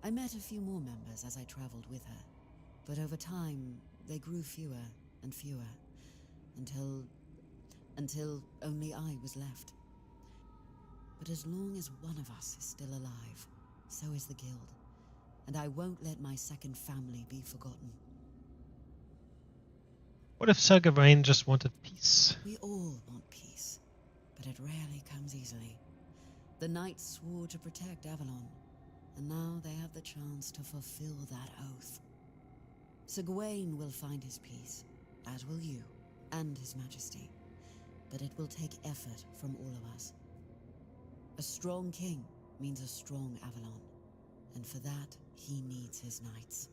I met a few more members as I traveled with her, but over time they grew fewer and fewer, until only I was left. But as long as one of us is still alive, so is the guild, and I won't let my second family be forgotten. What if Sir Gawain just wanted peace? We all want peace, but it rarely comes easily. The knights swore to protect Avalon, and now they have the chance to fulfill that oath. Sir Gawain will find his peace, as will you, and his majesty, but it will take effort from all of us. A strong king means a strong Avalon, and for that he needs his knights.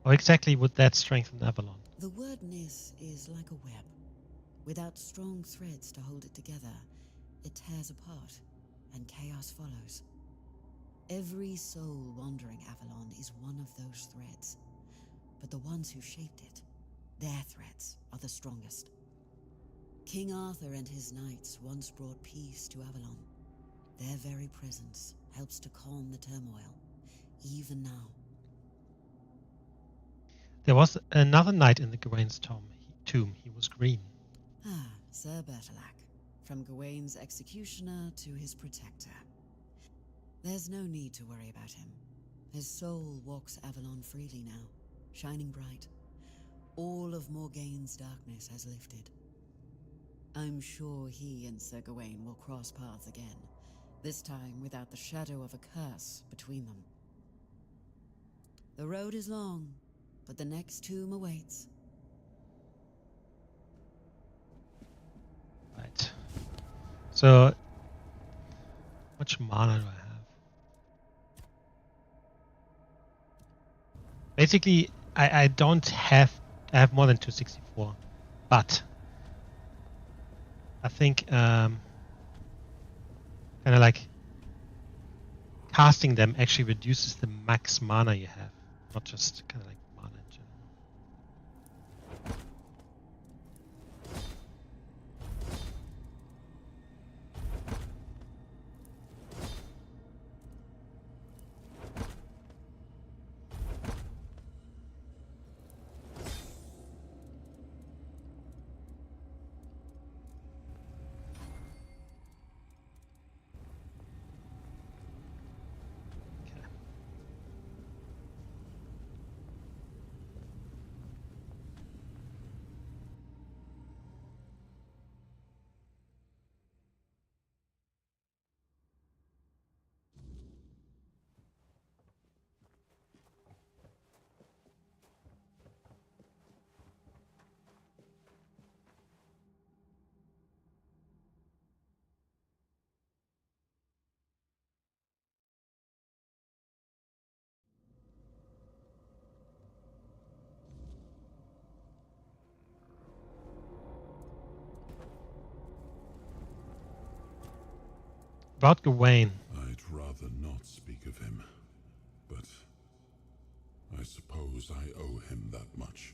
How exactly would that strengthen Avalon? The word Nis is like a web. Without strong threads to hold it together, it tears apart, and chaos follows. Every soul wandering Avalon is one of those threads, but the ones who shaped it, their threads are the strongest. King Arthur and his knights once brought peace to Avalon. Their very presence helps to calm the turmoil, even now. There was another knight in the Gawain's tomb. He was green. Ah, Sir Bertilac. From Gawain's executioner to his protector. There's no need to worry about him. His soul walks Avalon freely now, shining bright. All of Morgaine's darkness has lifted. I'm sure he and Sir Gawain will cross paths again, this time without the shadow of a curse between them. The road is long, but the next tomb awaits. Right. So, how much mana do I have? Basically, I don't have... I have more than 264. But I think kind of like casting them actually reduces the max mana you have, not just kind of like mana in general. About Gawain. I'd rather not speak of him, but I suppose I owe him that much.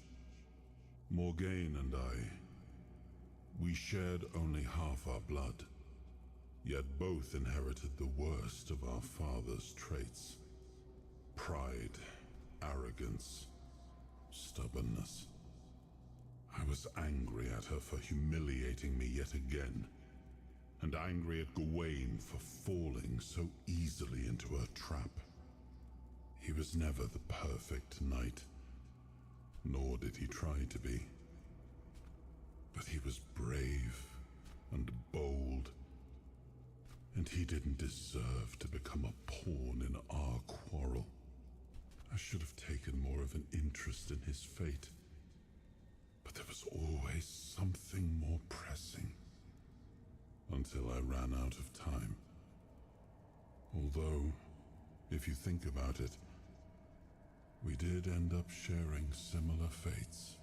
Morgaine and we shared only half our blood, yet both inherited the worst of our father's traits. Pride, arrogance, stubbornness. I was angry at her for humiliating me yet again, and angry at Gawain for falling so easily into her trap. He was never the perfect knight, nor did he try to be. But he was brave and bold, and he didn't deserve to become a pawn in our quarrel. I should have taken more of an interest in his fate, but there was always something more pressing. Until I ran out of time. Although, if you think about it, we did end up sharing similar fates.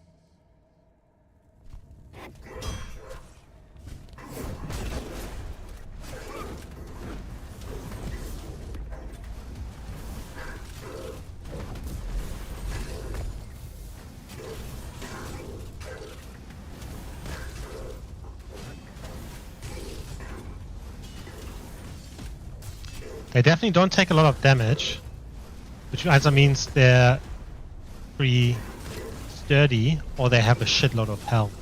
They definitely don't take a lot of damage, which either means they're pretty sturdy or they have a shitload of health.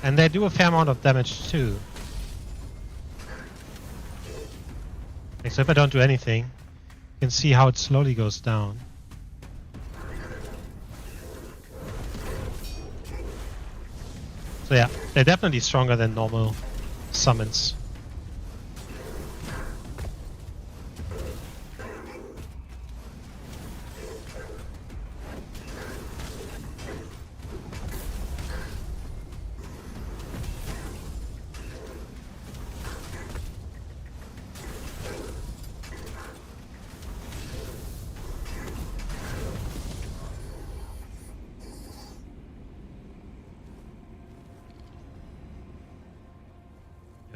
And they do a fair amount of damage too. Okay, so if I don't do anything, you can see how it slowly goes down. So yeah, they're definitely stronger than normal summons.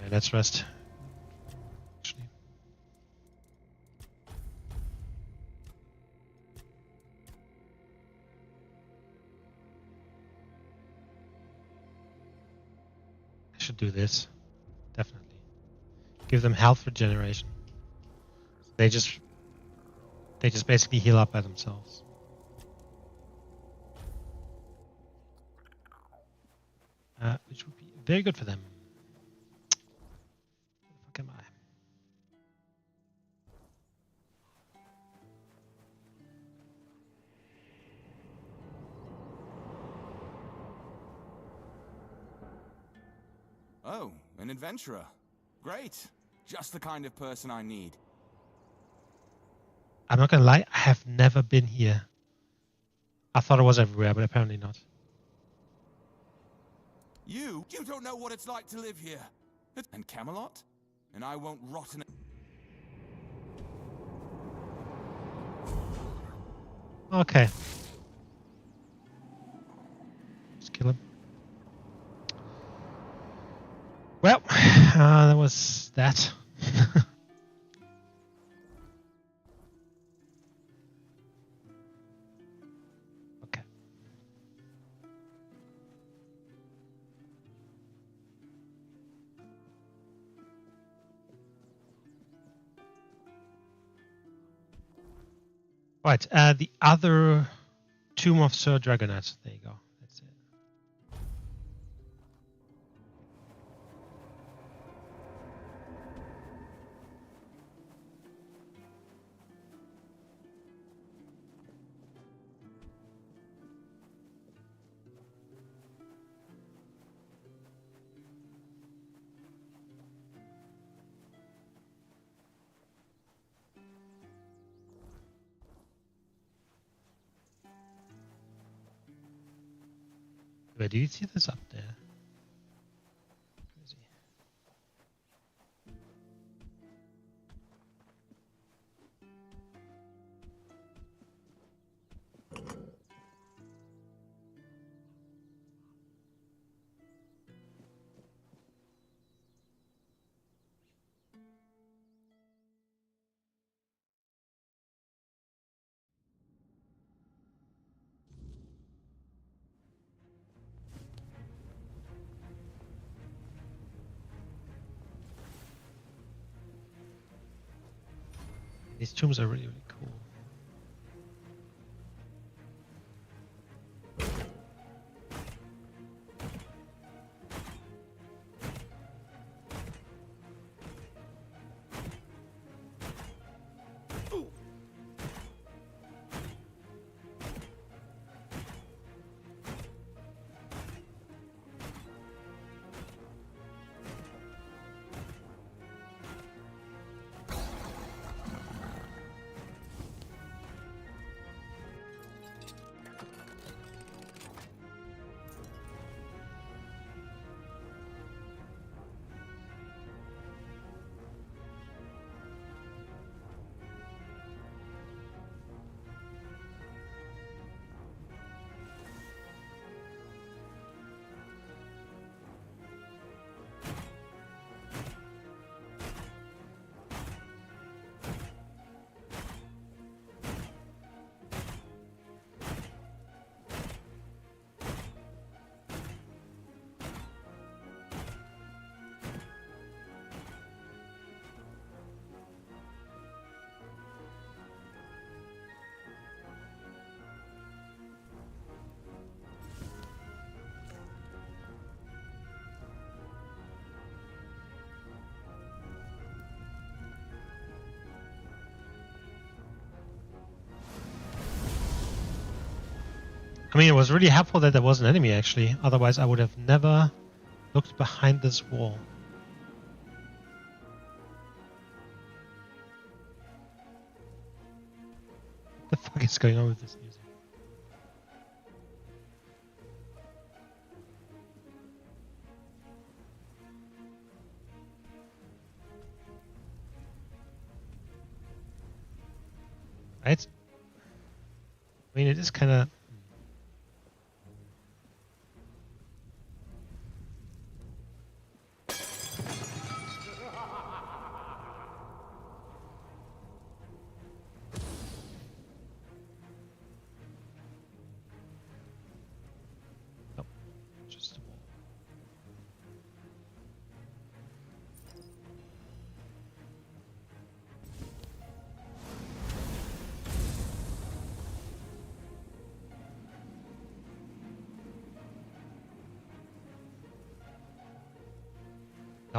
Alright, let's rest. Actually. I should do this. Definitely. Give them health regeneration. They just basically heal up by themselves. Which would be very good for them. Where the fuck am I? Oh, an adventurer. Great. Just the kind of person I need. I'm not gonna lie, I have never been here. I thought it was everywhere, but apparently not. You don't know what it's like to live here. And Camelot? And I won't rot in it. Okay. Just kill him. Well, that was that. Okay. Right, the other Tomb of Sir Dragonet. There you go. That's it. Wait, do you see this up there? Where is he? These tombs are really, really cool. I mean, it was really helpful that there was an enemy, actually. Otherwise, I would have never looked behind this wall. What the fuck is going on with this music? Right? I mean, it is kind of...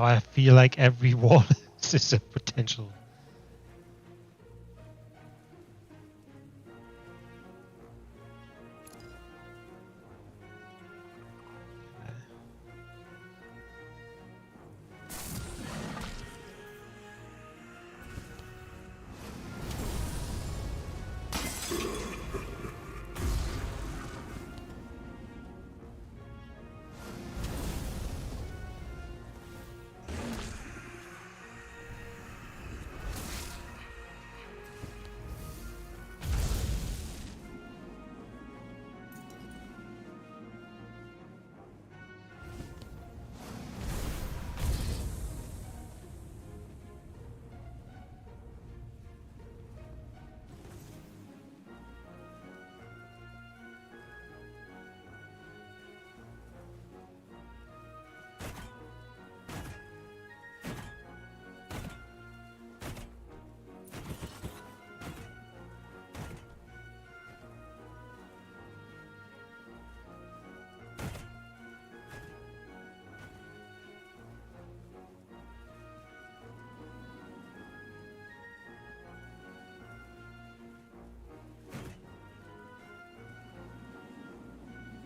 Now I feel like every wall is a potential.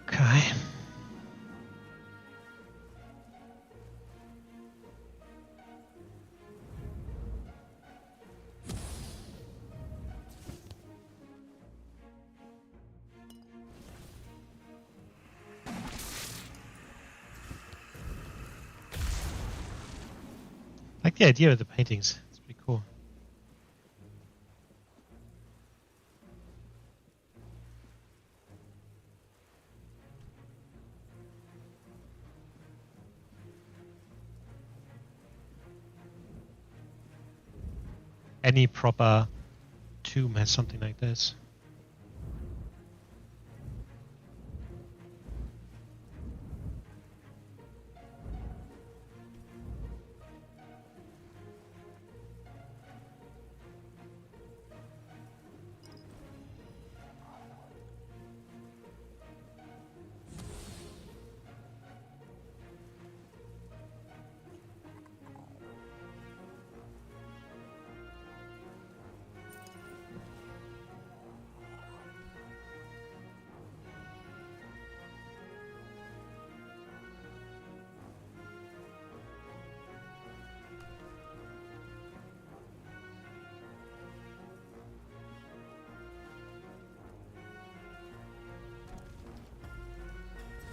Okay. I like the idea of the paintings. It's pretty cool. Any proper tomb has something like this.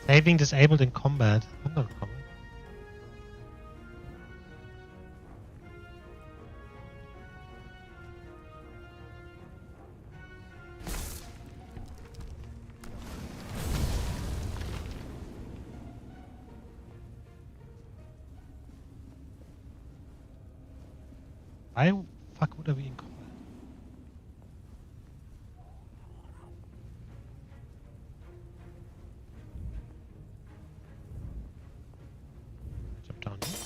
Saving disabled in combat. I'm not in combat. Why fuck would I be in combat? Jump down here.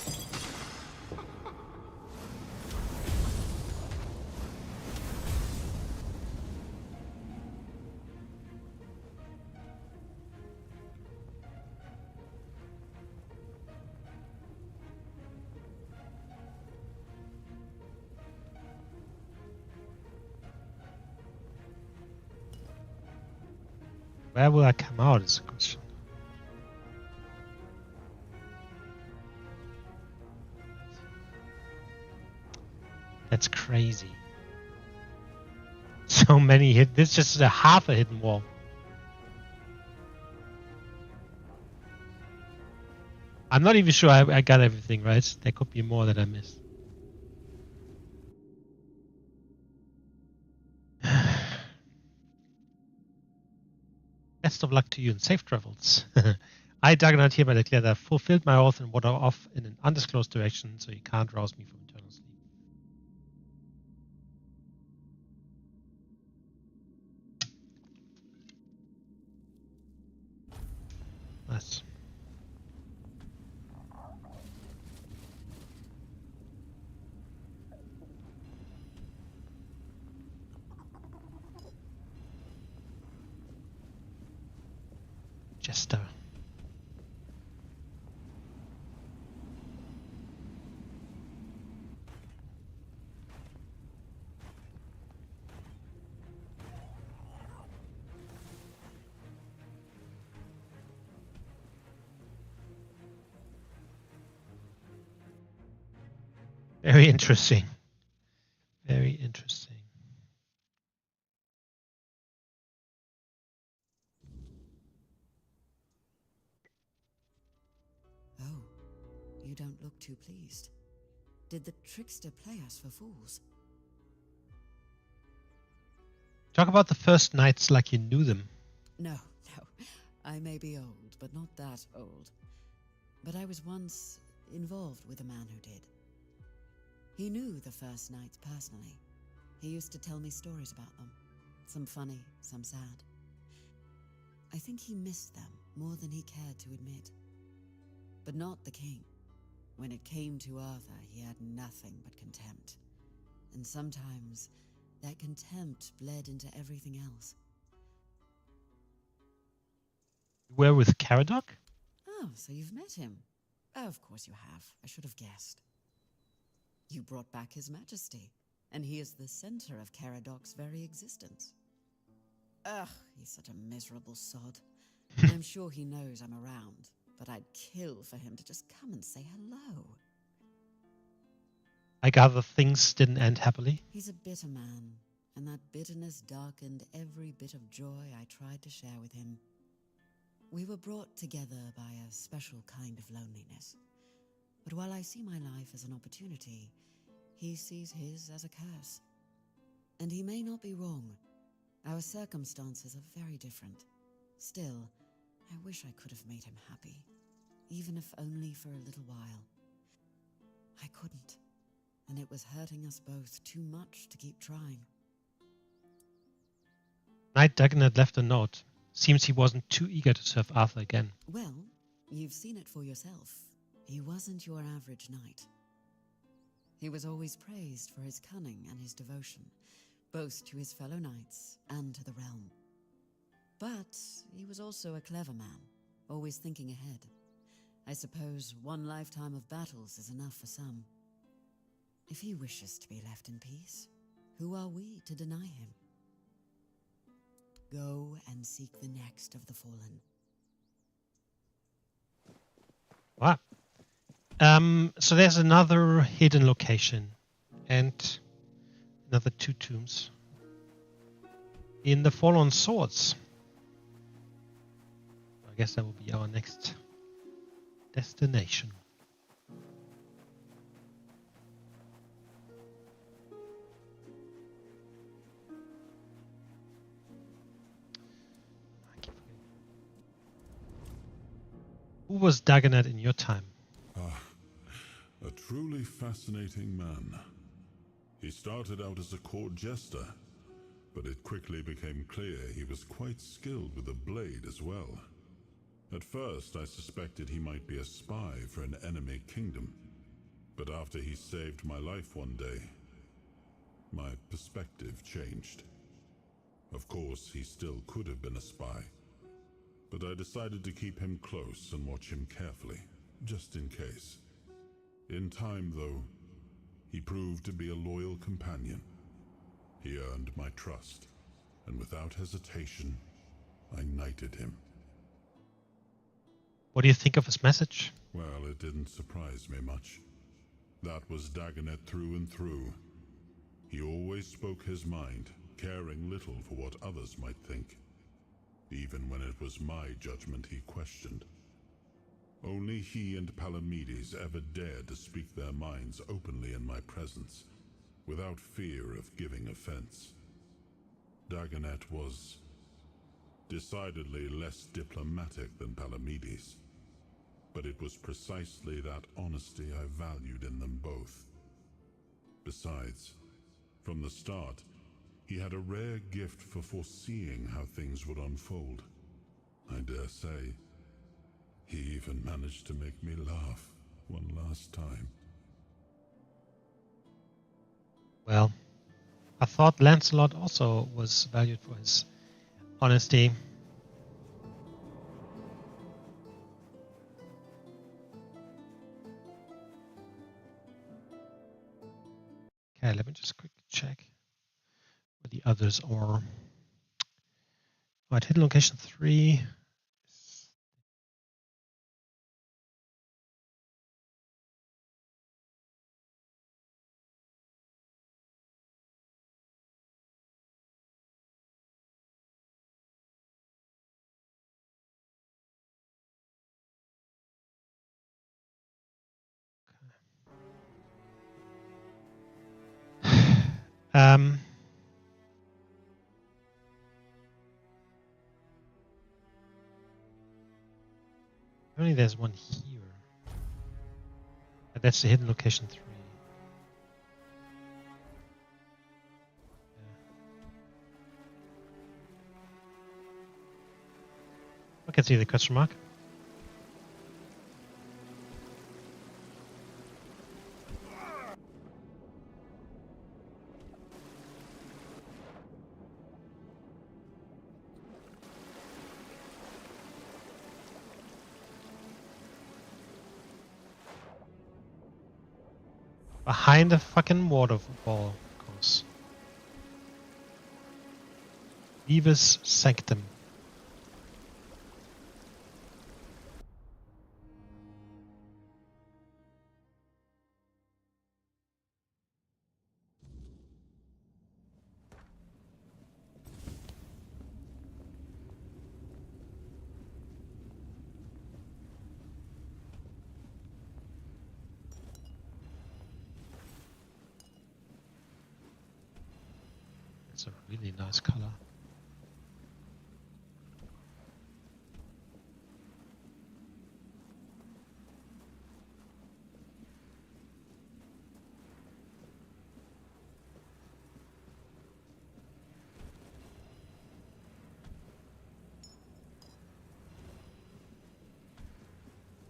Where will I come out is the question. That's crazy. So many hit. This is just a half a hidden wall. I'm not even sure I got everything right. There could be more that I missed. Best of luck to you and safe travels. I, Dagonaut, hereby declare that I've fulfilled my oath and wander off in an undisclosed direction, so you can't rouse me from eternal sleep. Nice. Jester. Very interesting. Very interesting. Oh, you don't look too pleased. Did the trickster play us for fools? Talk about the first nights like you knew them. No, no. I may be old, but not that old. But I was once involved with a man who did. He knew the first nights personally. He used to tell me stories about them. Some funny, some sad. I think he missed them more than he cared to admit. But not the king. When it came to Arthur, he had nothing but contempt. And sometimes that contempt bled into everything else. You were with Caradoc? Oh, so you've met him. Oh, of course you have. I should have guessed. You brought back his majesty, and he is the center of Caradoc's very existence. Ugh, he's such a miserable sod. I'm sure he knows I'm around, but I'd kill for him to just come and say hello. I gather things didn't end happily. He's a bitter man, and that bitterness darkened every bit of joy I tried to share with him. We were brought together by a special kind of loneliness. But while I see my life as an opportunity, he sees his as a curse. And he may not be wrong. Our circumstances are very different. Still, I wish I could have made him happy, even if only for a little while. I couldn't, and it was hurting us both too much to keep trying. Knight Dagonet left a note. Seems he wasn't too eager to serve Arthur again. Well, you've seen it for yourself. He wasn't your average knight. He was always praised for his cunning and his devotion, both to his fellow knights and to the realm. But he was also a clever man, always thinking ahead. I suppose one lifetime of battles is enough for some. If he wishes to be left in peace, who are we to deny him? Go and seek the next of the fallen. Wow. So there's another hidden location and another 2 tombs in the Fallen Swords. I guess that will be our next destination. Who was Dagonet in your time? A truly fascinating man. He started out as a court jester, but it quickly became clear he was quite skilled with a blade as well. At first, I suspected he might be a spy for an enemy kingdom, but after he saved my life one day, my perspective changed. Of course, he still could have been a spy, but I decided to keep him close and watch him carefully, just in case. In time, though, he proved to be a loyal companion. He earned my trust, and without hesitation, I knighted him. What do you think of his message? Well, it didn't surprise me much. That was Dagonet through and through. He always spoke his mind, caring little for what others might think. Even when it was my judgment he questioned. Only he and Palamedes ever dared to speak their minds openly in my presence, without fear of giving offense. Dagonet was decidedly less diplomatic than Palamedes, but it was precisely that honesty I valued in them both. Besides, from the start, he had a rare gift for foreseeing how things would unfold. I dare say, he even managed to make me laugh one last time. Well, I thought Lancelot also was valued for his honesty. Okay, let me just quickly check where the others are. Right, hidden location 3. Only there's one here. But that's the hidden location 3. I can see the question mark. Behind the fucking waterfall, of course. Vivus Sanctum. It's a really nice color.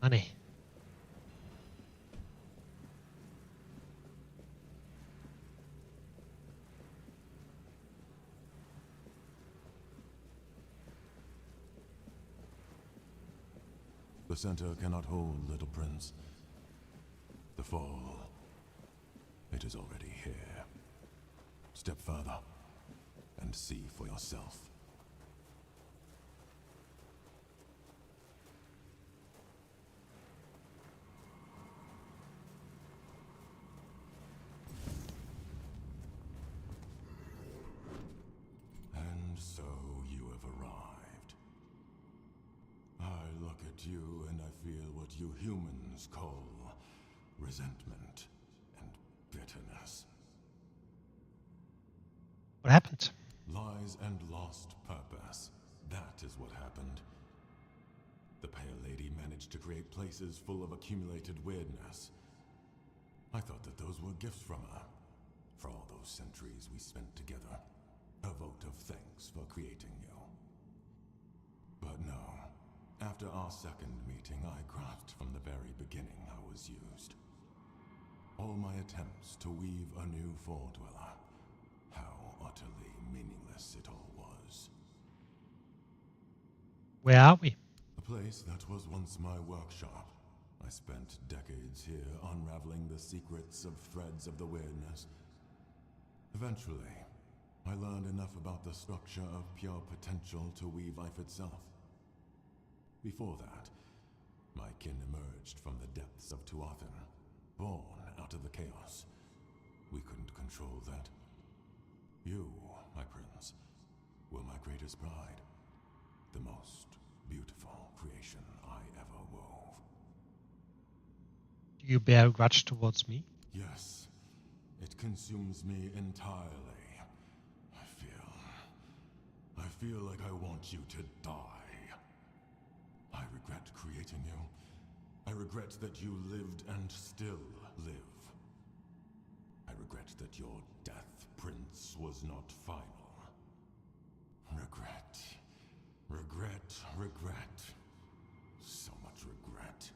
Money. The center cannot hold, little prince. The fall, it is already here. Step further, and see for yourself. And so you have arrived. I look at you and I feel what you humans call resentment and bitterness. What happened? Lies and lost purpose. That is what happened. The Pale Lady managed to create places full of accumulated weirdness. I thought that those were gifts from her. For all those centuries we spent together. A vote of thanks for creating you. But no. After our second meeting, I grasped from the very beginning I was used. All my attempts to weave a new Foredweller. How utterly meaningless it all was. Where are we? A place that was once my workshop. I spent decades here unraveling the secrets of threads of the weirdness. Eventually, I learned enough about the structure of pure potential to weave life itself. Before that, my kin emerged from the depths of Tuathan, born out of the chaos. We couldn't control that. You, my prince, were my greatest pride. The most beautiful creation I ever wove. Do you bear a grudge towards me? Yes, it consumes me entirely. I feel like I want you to die. I regret creating you. I regret that you lived and still live. I regret that your death, Prince, was not final. Regret. Regret. Regret. So much regret.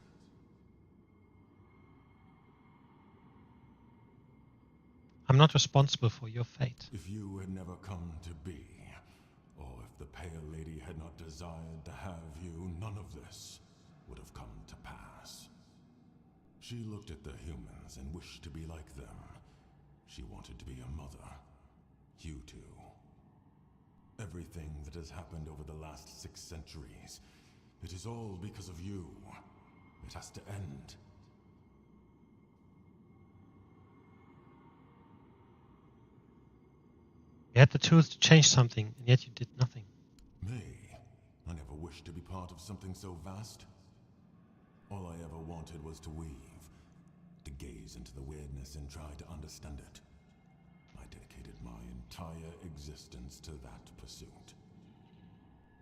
I'm not responsible for your fate. If you had never come to be, or if the Pale Lady had not desired to have you, none of this would have come to pass. She looked at the humans and wished to be like them. She wanted to be a mother. You too. Everything that has happened over the last 6 centuries, it is all because of you. It has to end. You had the tools to change something, and yet you did nothing. Me? I never wished to be part of something so vast. All I ever wanted was to weave, to gaze into the weirdness and try to understand it. I dedicated my entire existence to that pursuit.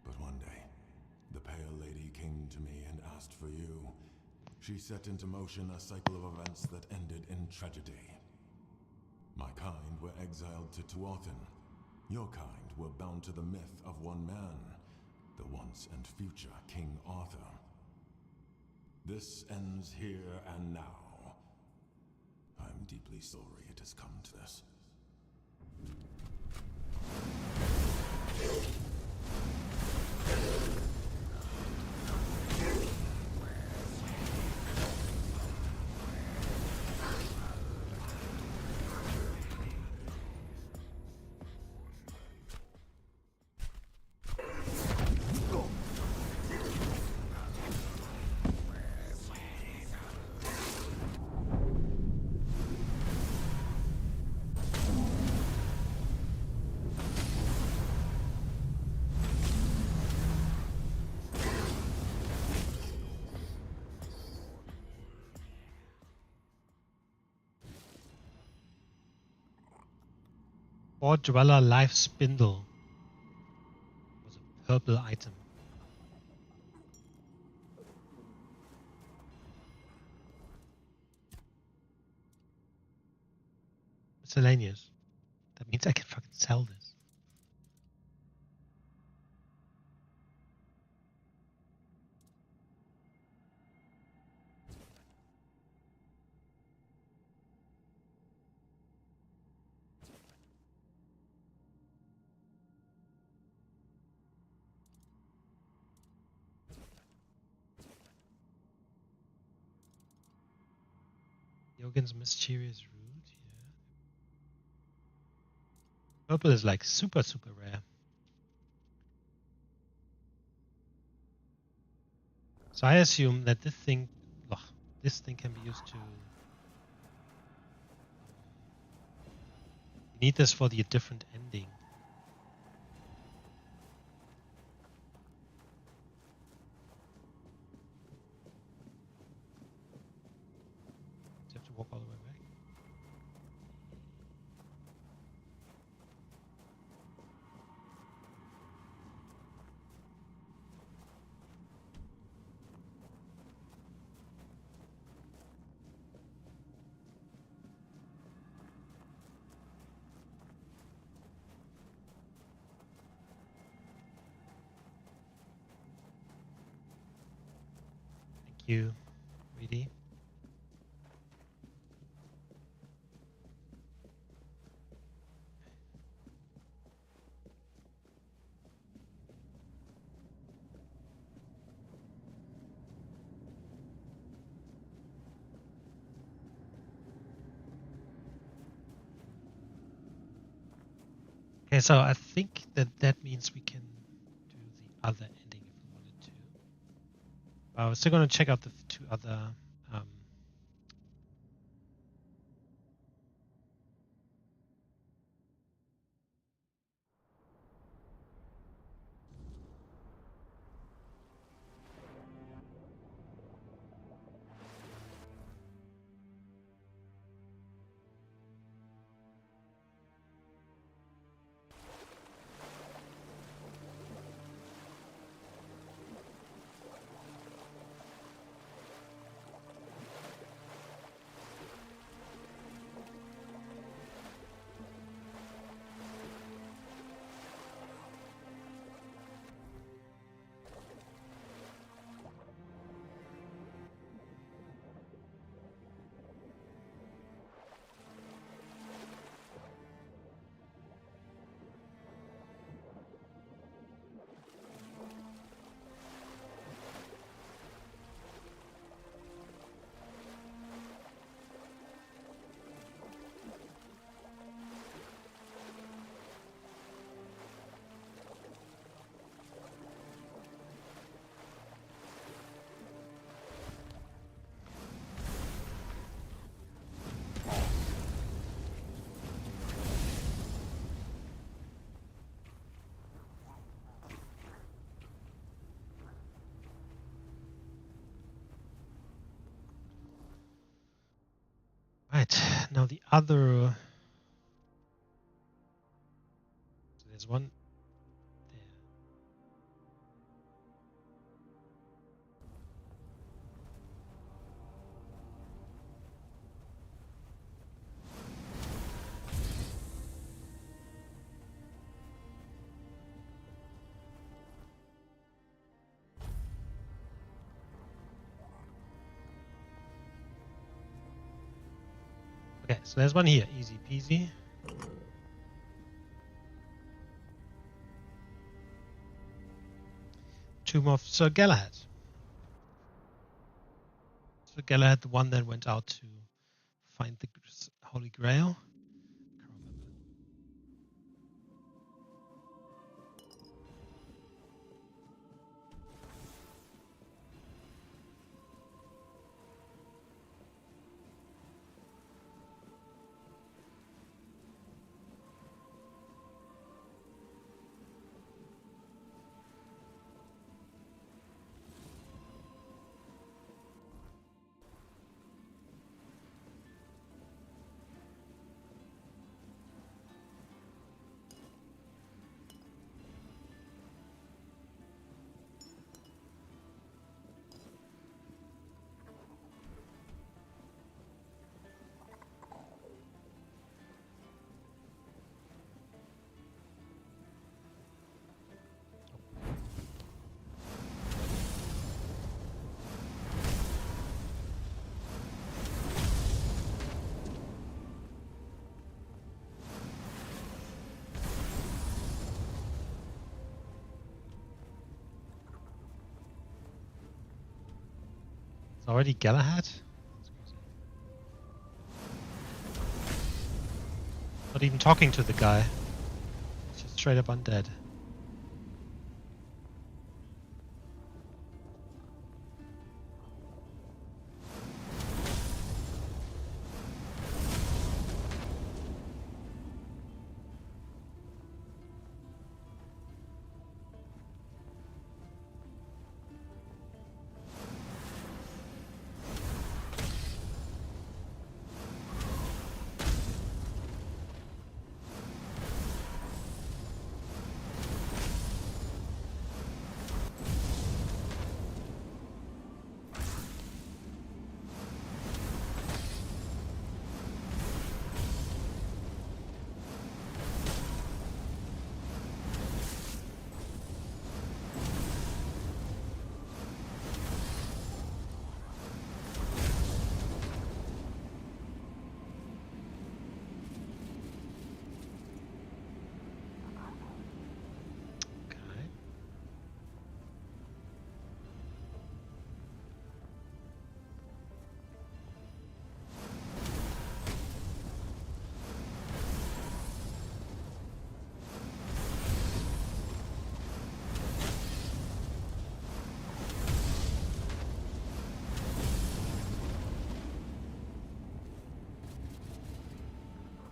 But one day, the Pale Lady came to me and asked for you. She set into motion a cycle of events that ended in tragedy. My kind were exiled to Tuathan. Your kind were bound to the myth of one man, the once and future King Arthur. This ends here and now. I'm deeply sorry it has come to this. Or Dweller Life Spindle was a purple item. Miscellaneous. That means I can fucking sell this. Yogan's Mysterious Root, yeah. Purple is like super, super rare. So I assume that this thing can be used to... You need this for the different ending. You have to walk all the way back. Thank you, Reedy. Okay, so I think that means we can do the other ending if we wanted to. We're still going to check out the two other Right, now the other there's one there. Okay, so there's one here, easy peasy. Tomb of Sir Galahad. Sir Galahad, the one that went out to find the Holy Grail. Can't remember. It's already Galahad? Not even talking to the guy. It's just straight up undead.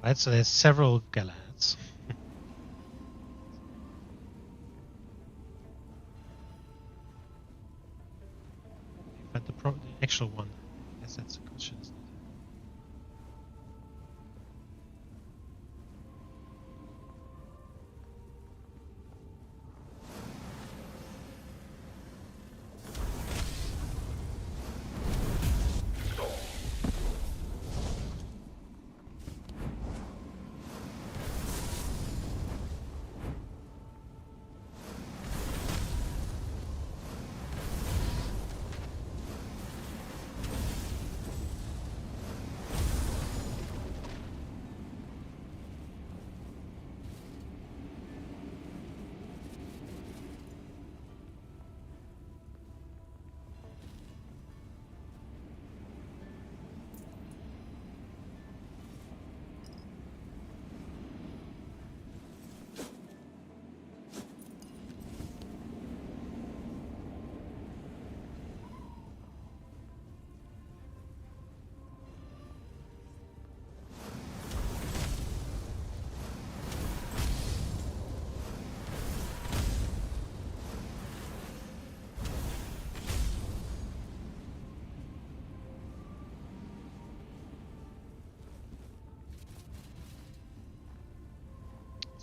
Right, so there's several Galahads. But the actual one, I guess that's the question, isn't it?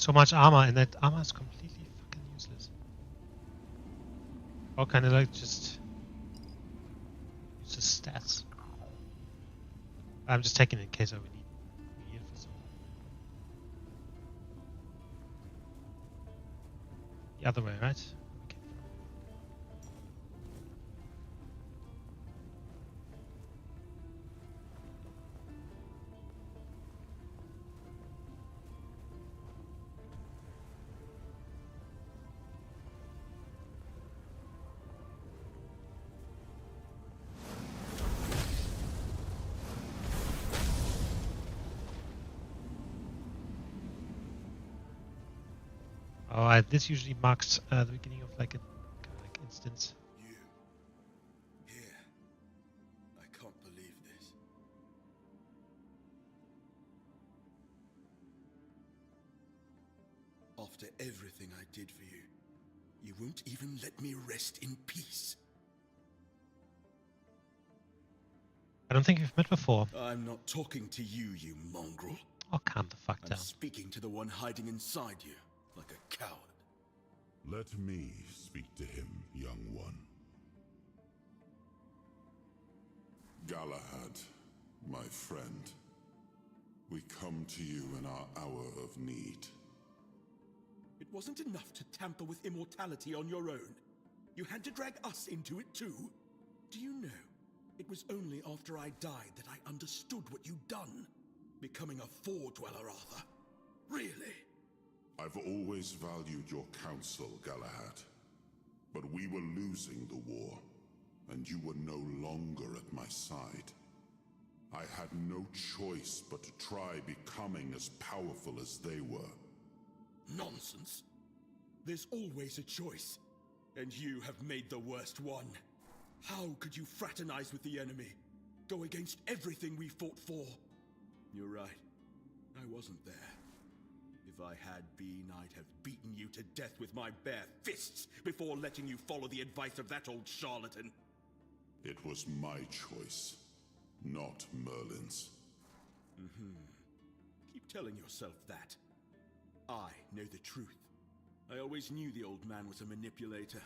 so much armor, and that armor is completely fucking useless. Or kind of like just use the stats. I'm just taking it in case I would need it for some. The other way, right? Okay. Oh, this usually marks the beginning of like a kind of like instance. You here? I can't believe this. After everything I did for you, you won't even let me rest in peace. I don't think we've met before. I'm not talking to you, you mongrel. Oh, calm the fuck I'm down. speaking to the one hiding inside you, like a coward. Let me speak to him, young one. Galahad, my friend, we come to you in our hour of need. It wasn't enough to tamper with immortality on your own. You had to drag us into it too. Do you know, it was only after I died that I understood what you'd done. Becoming a Four-Dweller, Arthur. Really? I've always valued your counsel, Galahad. But we were losing the war, and you were no longer at my side. I had no choice but to try becoming as powerful as they were. Nonsense. There's always a choice, and you have made the worst one. How could you fraternize with the enemy? Go against everything we fought for? You're right. I wasn't there. If I had been, I'd have beaten you to death with my bare fists before letting you follow the advice of that old charlatan. It was my choice, not Merlin's. Keep telling yourself that. I know the truth. I always knew the old man was a manipulator.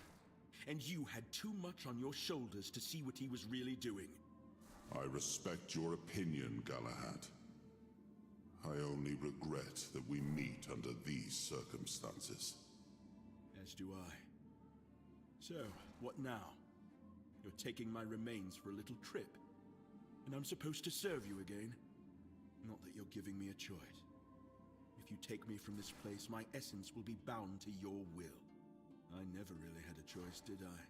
And you had too much on your shoulders to see what he was really doing. I respect your opinion, Galahad. I only regret that we meet under these circumstances. As do I. So, what now? You're taking my remains for a little trip. And I'm supposed to serve you again? Not that you're giving me a choice. If you take me from this place, my essence will be bound to your will. I never really had a choice, did I?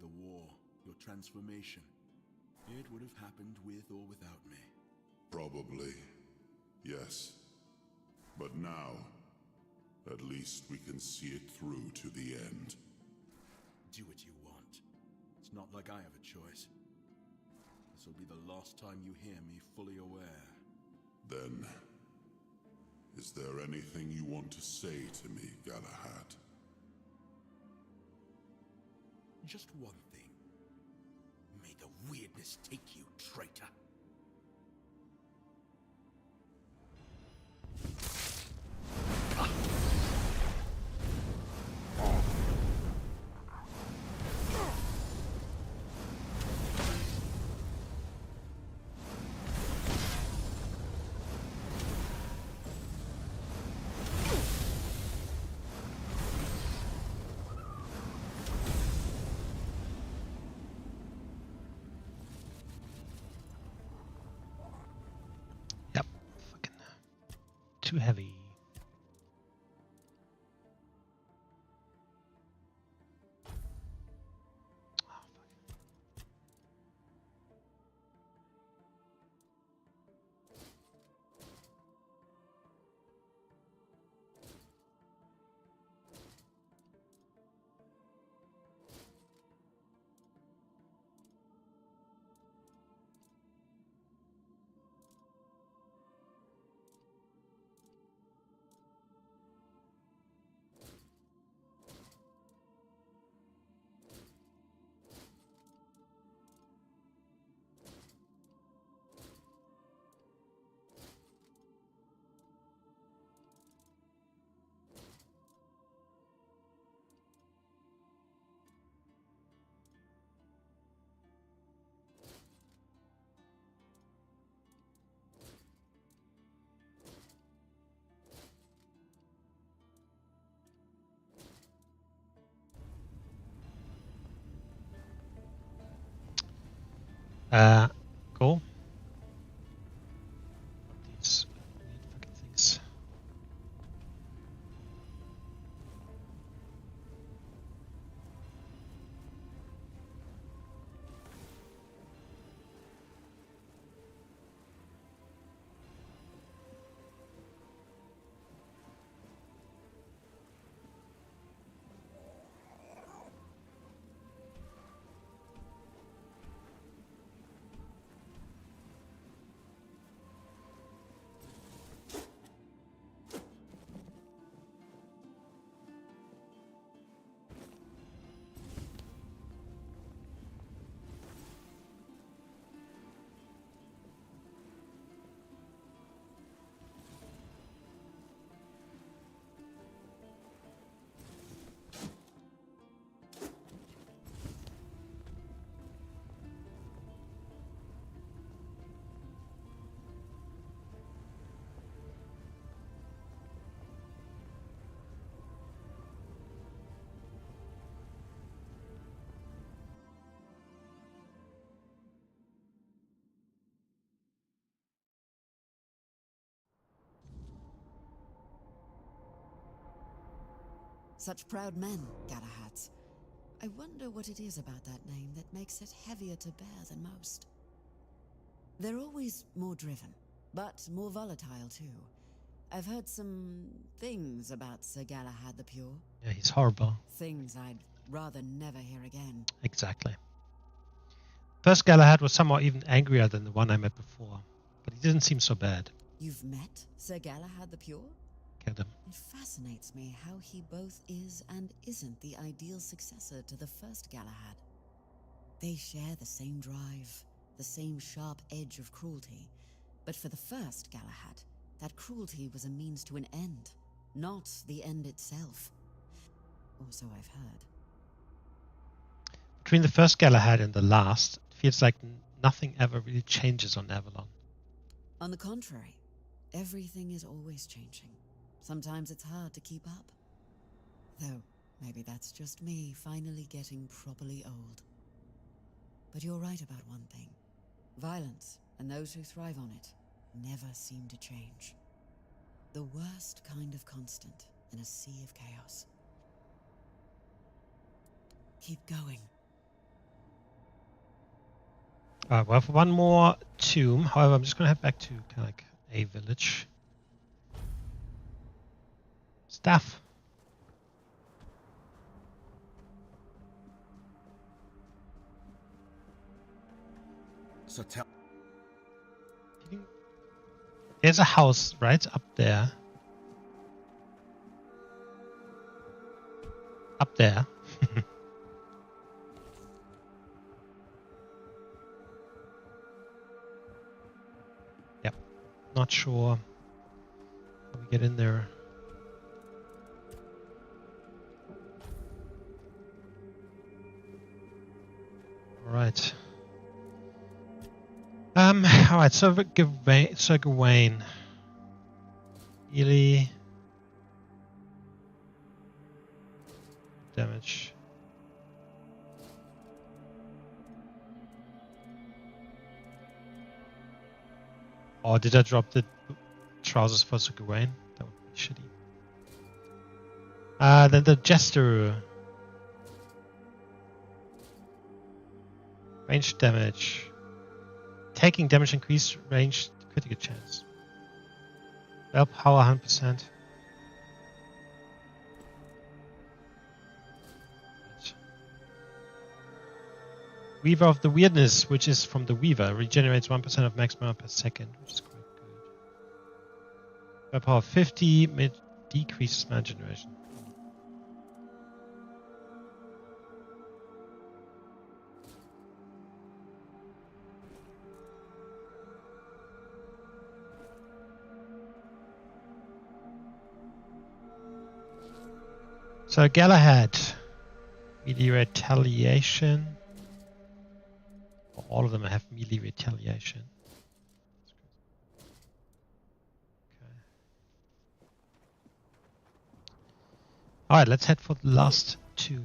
The war, your transformation. It would have happened with or without me. Probably, yes. But now, at least we can see it through to the end. Do what you want. It's not like I have a choice. This'll be the last time you hear me fully aware. Then, is there anything you want to say to me, Galahad? Just one thing. May the weirdness take you, traitor. Too heavy. Cool. These weird fucking things. Such proud men, Galahads. I wonder what it is about that name that makes it heavier to bear than most. They're always more driven, but more volatile too. I've heard some things about Sir Galahad the Pure. Yeah, he's horrible. Things I'd rather never hear again. Exactly. First Galahad was somewhat even angrier than the one I met before, but he didn't seem so bad. You've met Sir Galahad the Pure? Killed him. It fascinates me how he both is and isn't the ideal successor to the first Galahad. They share the same drive, the same sharp edge of cruelty, but for the first Galahad, that cruelty was a means to an end, not the end itself. Or so I've heard. Between the first Galahad and the last, it feels like nothing ever really changes on Avalon. On the contrary, everything is always changing. Sometimes it's hard to keep up. Though, maybe that's just me finally getting properly old. But you're right about one thing. Violence, and those who thrive on it, never seem to change. The worst kind of constant in a sea of chaos. Keep going. Well, for one more tomb. However, I'm just going to head back to kind of like a village. Staff. So tell. There's a house right up there. Up there. Yep. Not sure how we get in there. Alright. Alright, Sir Gawain. Melee. Damage. Oh, did I drop the trousers for Sir Gawain? That would be shitty. Then the Jester. Range damage. Taking damage increase range critical chance. Well, power 100%. Weaver of the Weirdness, which is from the Weaver, regenerates 1% of max mana per second, which is quite good. By power 50, decreases mana generation. So Galahad, melee retaliation. All of them have melee retaliation. Okay. Alright, let's head for the last two.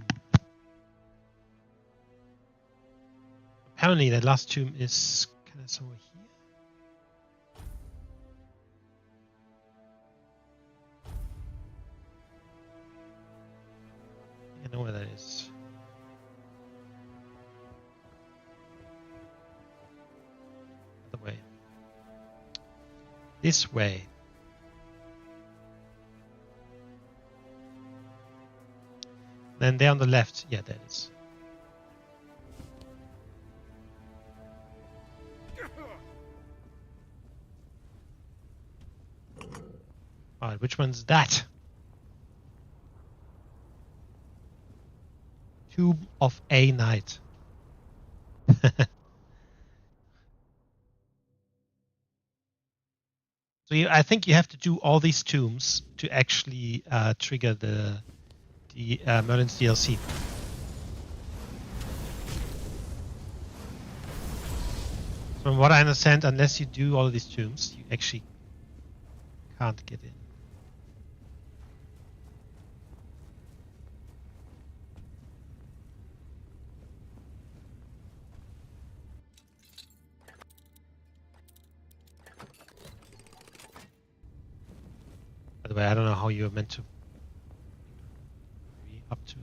apparently the last tomb is kind of somewhere here. I know where that is. Other way. This way. Then there on the left. Yeah, that is. Alright, which one's that? Tomb of a Knight. So I think you have to do all these tombs to actually trigger the Merlin's DLC. From what I understand, unless you do all of these tombs, you actually can't get in. By the way, I don't know how you're meant to be up to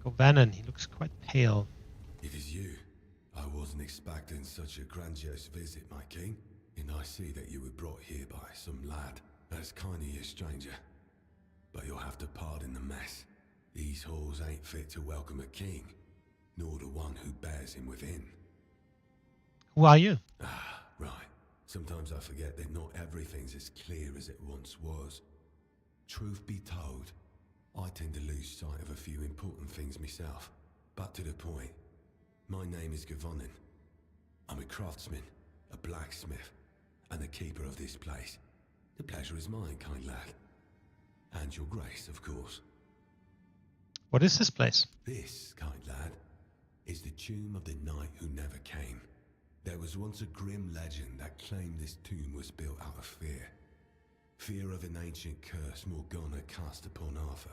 100. Govannon, he looks quite pale. It is you. I wasn't expecting such a grandiose visit, my king. And I see that you were brought here by some lad. That's kind of you, stranger. But you'll have to pardon the mess. These halls ain't fit to welcome a king, nor the one who bears him within. Who are you? Ah, right. Sometimes I forget that not everything's as clear as it once was. Truth be told, I tend to lose sight of a few important things myself. But to the point, my name is Govannon. I'm a craftsman, a blacksmith, and the keeper of this place. The pleasure is mine, kind lad. And your grace, of course. What is this place? This, kind lad, is the tomb of the knight who never came. There was once a grim legend that claimed this tomb was built out of fear. Fear of an ancient curse Morgana cast upon Arthur.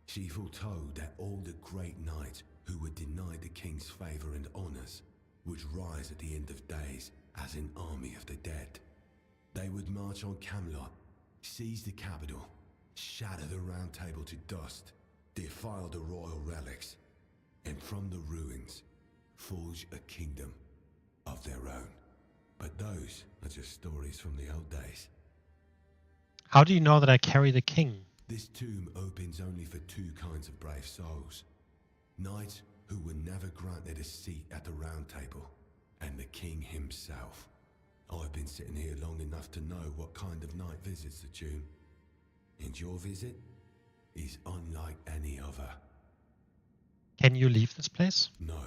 She foretold that all the great knights who were denied the king's favor and honors would rise at the end of days as an army of the dead. They would march on Camelot, seize the capital, shatter the Round Table to dust, defile the royal relics, and from the ruins, forge a kingdom of their own. But those are just stories from the old days. How do you know that I carry the king? This tomb opens only for two kinds of brave souls. Knights who were never granted a seat at the Round Table, and the king himself. I've been sitting here long enough to know what kind of knight visits the tomb. And your visit is unlike any other. Can you leave this place? No,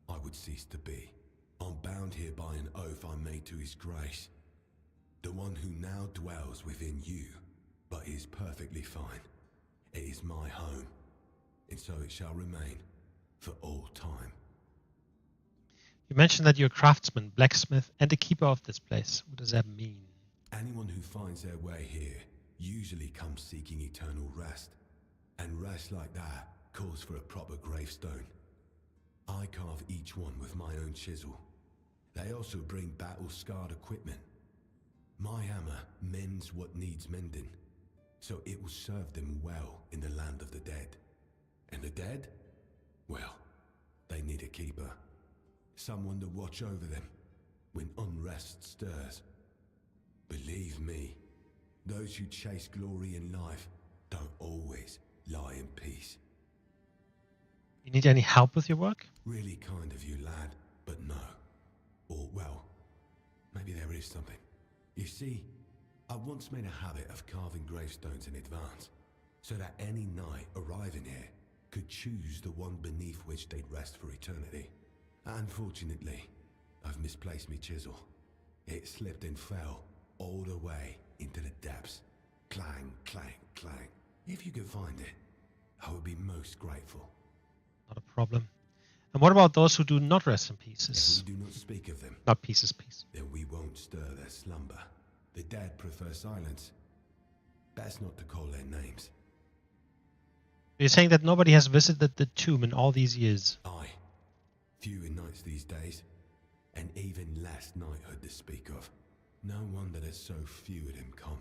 I would cease to be. I'm bound here by an oath I made to his grace. The one who now dwells within you, but is perfectly fine. It is my home, and so it shall remain for all time. You mentioned that you're a craftsman, blacksmith, and the keeper of this place. What does that mean? Anyone who finds their way here usually comes seeking eternal rest. And rest like that calls for a proper gravestone. I carve each one with my own chisel. They also bring battle-scarred equipment. My hammer mends what needs mending, so it will serve them well in the land of the dead. And the dead? Well, they need a keeper. Someone to watch over them when unrest stirs. Believe me, those who chase glory in life don't always lie in peace. You need any help with your work? Really kind of you, lad, but no. Or, well, maybe there is something. You see, I once made a habit of carving gravestones in advance, so that any knight arriving here could choose the one beneath which they'd rest for eternity. Unfortunately, I've misplaced my chisel. It slipped and fell all the way into the depths. Clang, clang, clang. If you could find it, I would be most grateful. Not a problem. And what about those who do not rest in pieces? If we do not speak of them, Not pieces, peace. then we won't stir their slumber. The dead prefer silence. Best not to call their names. You're saying that nobody has visited the tomb in all these years? Aye. Fewer knights these days, and even less knighthood to speak of. No wonder there's so few of them come.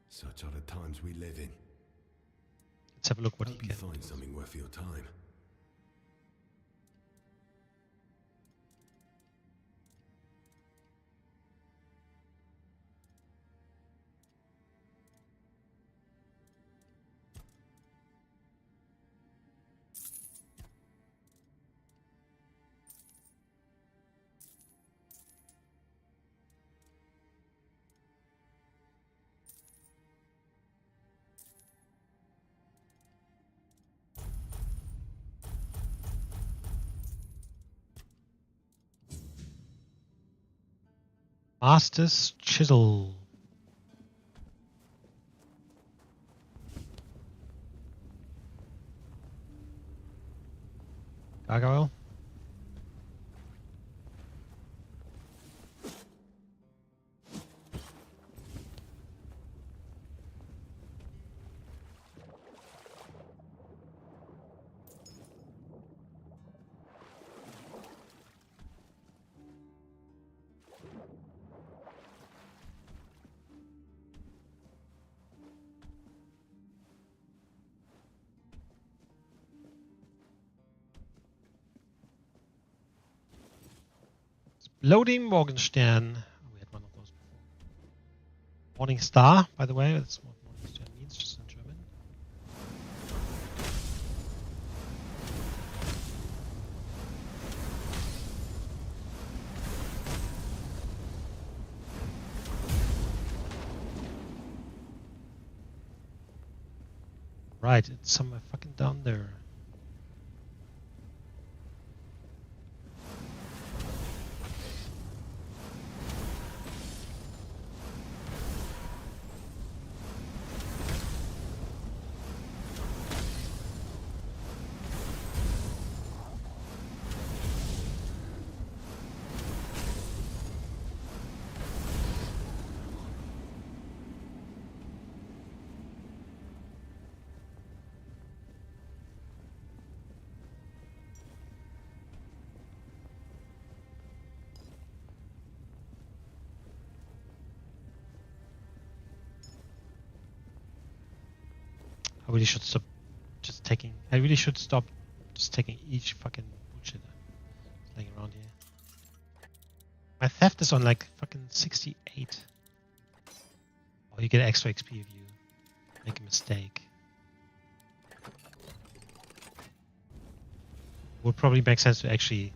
Such are the times we live in. Let's have a look what Hope he you can. find something worth your time. Master's Chisel. Gargoyle. Loading Morgenstern. Oh, we had one of those before. Morning Star, by the way. That's what Morgenstern means, just in German. Right, it's somewhere fucking down there. I really should stop just taking. I really should stop just taking each fucking bullshit that's laying around here. My theft is on like fucking 68. Oh, you get extra XP if you make a mistake. Would probably make sense to actually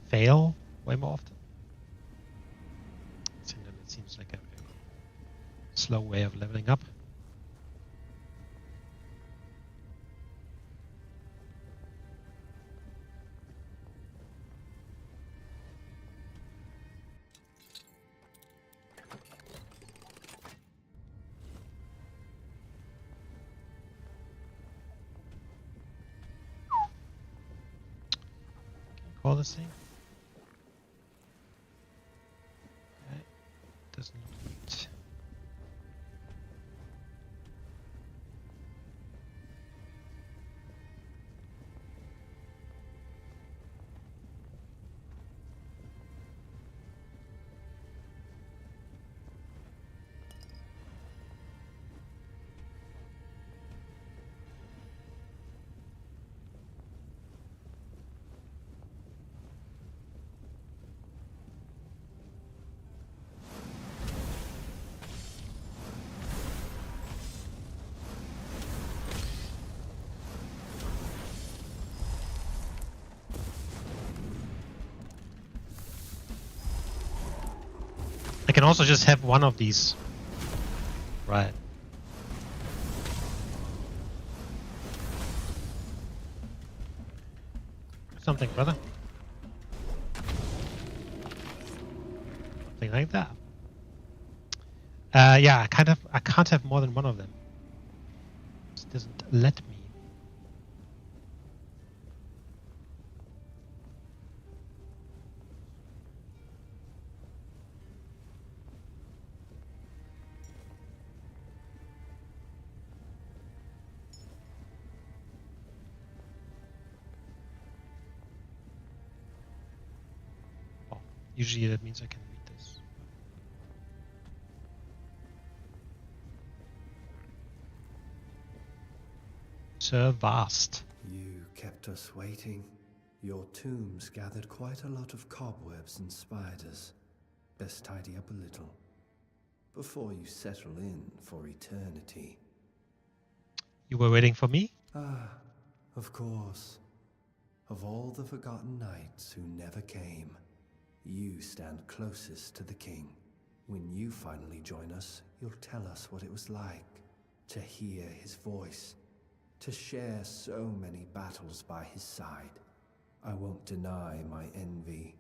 fail way more often. It seems like a very slow way of leveling up. Call this thing? Okay. Doesn't look right. I can also just have one of these. Right. Something, brother. Something like that. Yeah, I can't have more than one of them. It doesn't let me. Usually that means I can read this. Sir Vast. You kept us waiting. Your tombs gathered quite a lot of cobwebs and spiders. Best tidy up a little before you settle in for eternity. You were waiting for me? Ah, of course. Of all the forgotten knights who never came, you stand closest to the king. When you finally join us, you'll tell us what it was like to hear his voice, to share so many battles by his side. I won't deny my envy,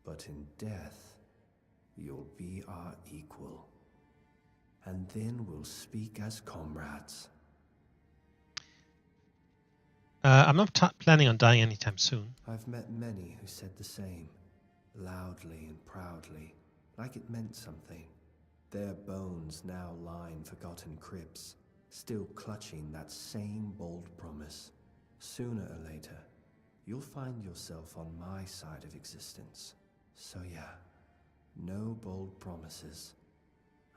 but in death, you'll be our equal. And then we'll speak as comrades. I'm not planning on dying anytime soon. I've met many who said the same, loudly and proudly, like it meant something. Their bones now line forgotten crypts, still clutching that same bold promise. Sooner or later, you'll find yourself on my side of existence. So yeah, no bold promises,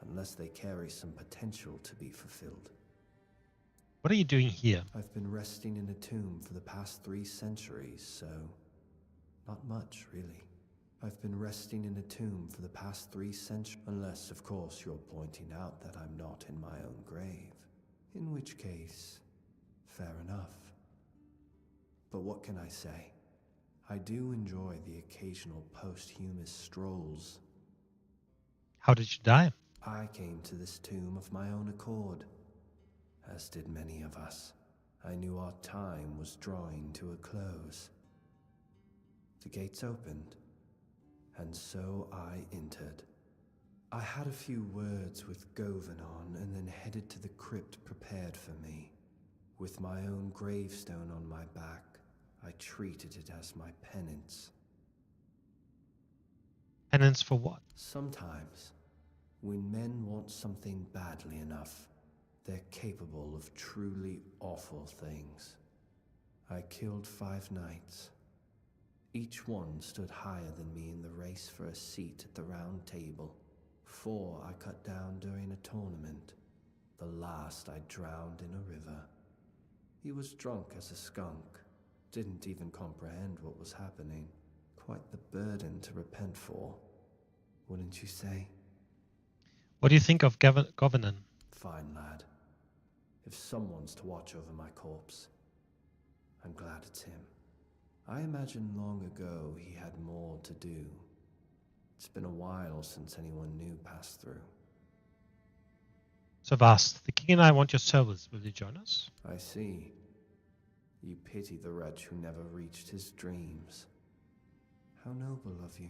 unless they carry some potential to be fulfilled. What are you doing here? I've been resting in a tomb for the past 3 centuries, so not much, really. I've been resting in a tomb for the past 3 centuries, unless, of course, you're pointing out that I'm not in my own grave. In which case, fair enough. But what can I say? I do enjoy the occasional posthumous strolls. How did you die? I came to this tomb of my own accord, as did many of us. I knew our time was drawing to a close. The gates opened, and so I entered. I had a few words with Govanon and then headed to the crypt prepared for me. With my own gravestone on my back, I treated it as my penance. Penance for what? Sometimes, when men want something badly enough, they're capable of truly awful things. I killed 5 knights. Each one stood higher than me in the race for a seat at the round table. 4 I cut down during a tournament. The last I drowned in a river. He was drunk as a skunk. Didn't even comprehend what was happening. Quite the burden to repent for, wouldn't you say? What do you think of Govanon? Fine lad. If someone's to watch over my corpse, I'm glad it's him. I imagine long ago he had more to do. It's been a while since anyone new passed through. So Vast, the king and I want your service. Will you join us? I see. You pity the wretch who never reached his dreams. How noble of you.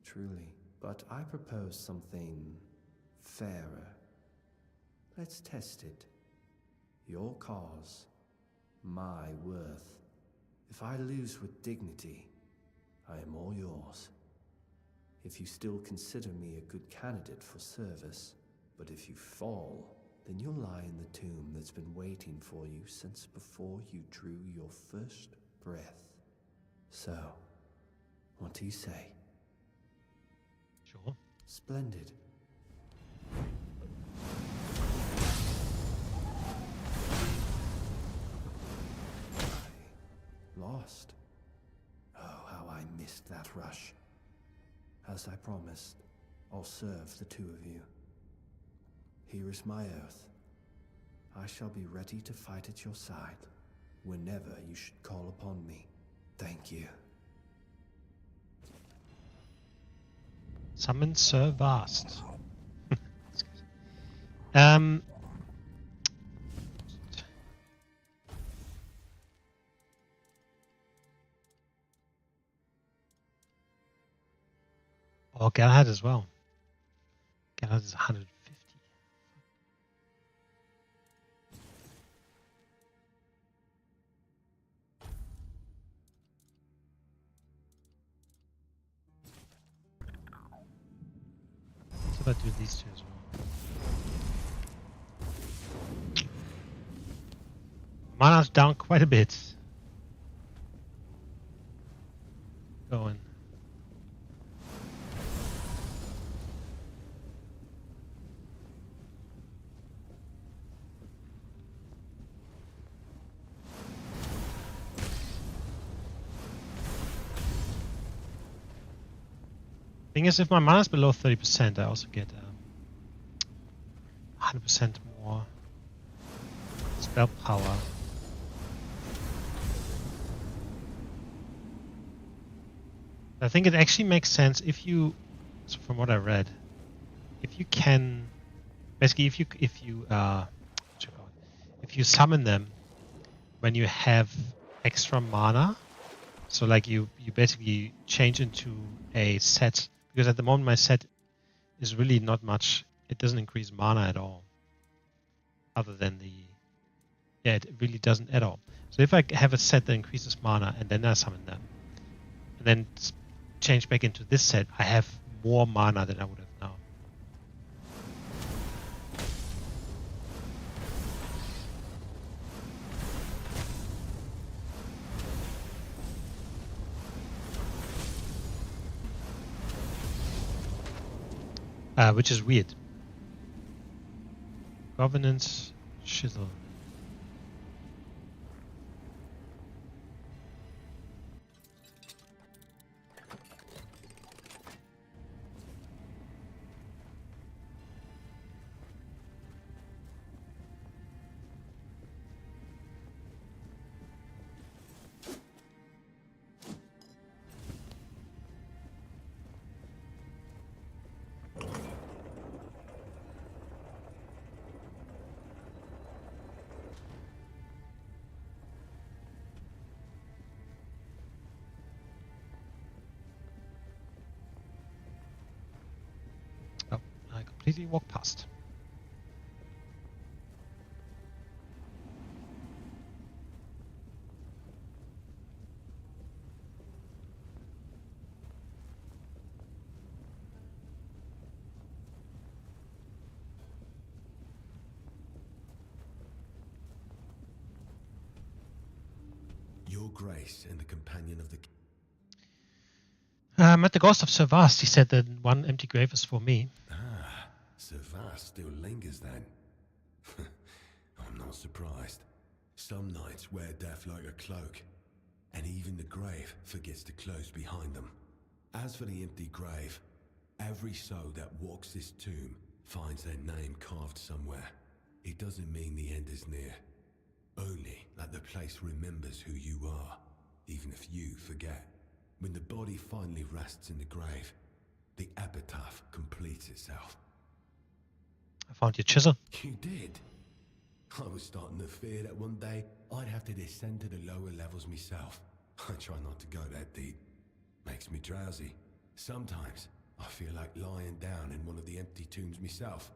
Truly. But I propose something fairer. Let's test it. Your cause, my worth. If I lose with dignity, I am all yours. If you still consider me a good candidate for service, but if you fall, then you'll lie in the tomb that's been waiting for you since before you drew your first breath. So, what do you say? Sure. Splendid. Lost. Oh, how I missed that rush. As I promised, I'll serve the 2 of you. Here is my oath. I shall be ready to fight at your side whenever you should call upon me. Thank you. Summon Sir Vast. Oh, Galahad as well. Galahad is 150. So if I do these 2 as well. Mana's down quite a bit. Going. Thing is, if my mana is below 30%, I also get 100% more spell power. I think it actually makes sense if you, so from what I read, if you can, basically if you summon them when you have extra mana, so like you basically change into a set, because at the moment my set is really not much. It doesn't increase mana at all, other than it really doesn't at all. So if I have a set that increases mana and then I summon them, and then change back into this set, I have more mana than I would have now. Which is weird. Governance shizzle. Completely walk past. Your Grace and the companion of the... Met the ghost of Sir Vast. He said that one empty grave is for me. Ah, Sir Vast still lingers then. I'm not surprised. Some knights wear death like a cloak, and even the grave forgets to close behind them. As for the empty grave, every soul that walks this tomb finds their name carved somewhere. It doesn't mean the end is near. Only that the place remembers who you are, even if you forget. When the body finally rests in the grave, the epitaph completes itself. I found your chisel. You did? I was starting to fear that one day I'd have to descend to the lower levels myself. I try not to go that deep. Makes me drowsy. Sometimes I feel like lying down in one of the empty tombs myself.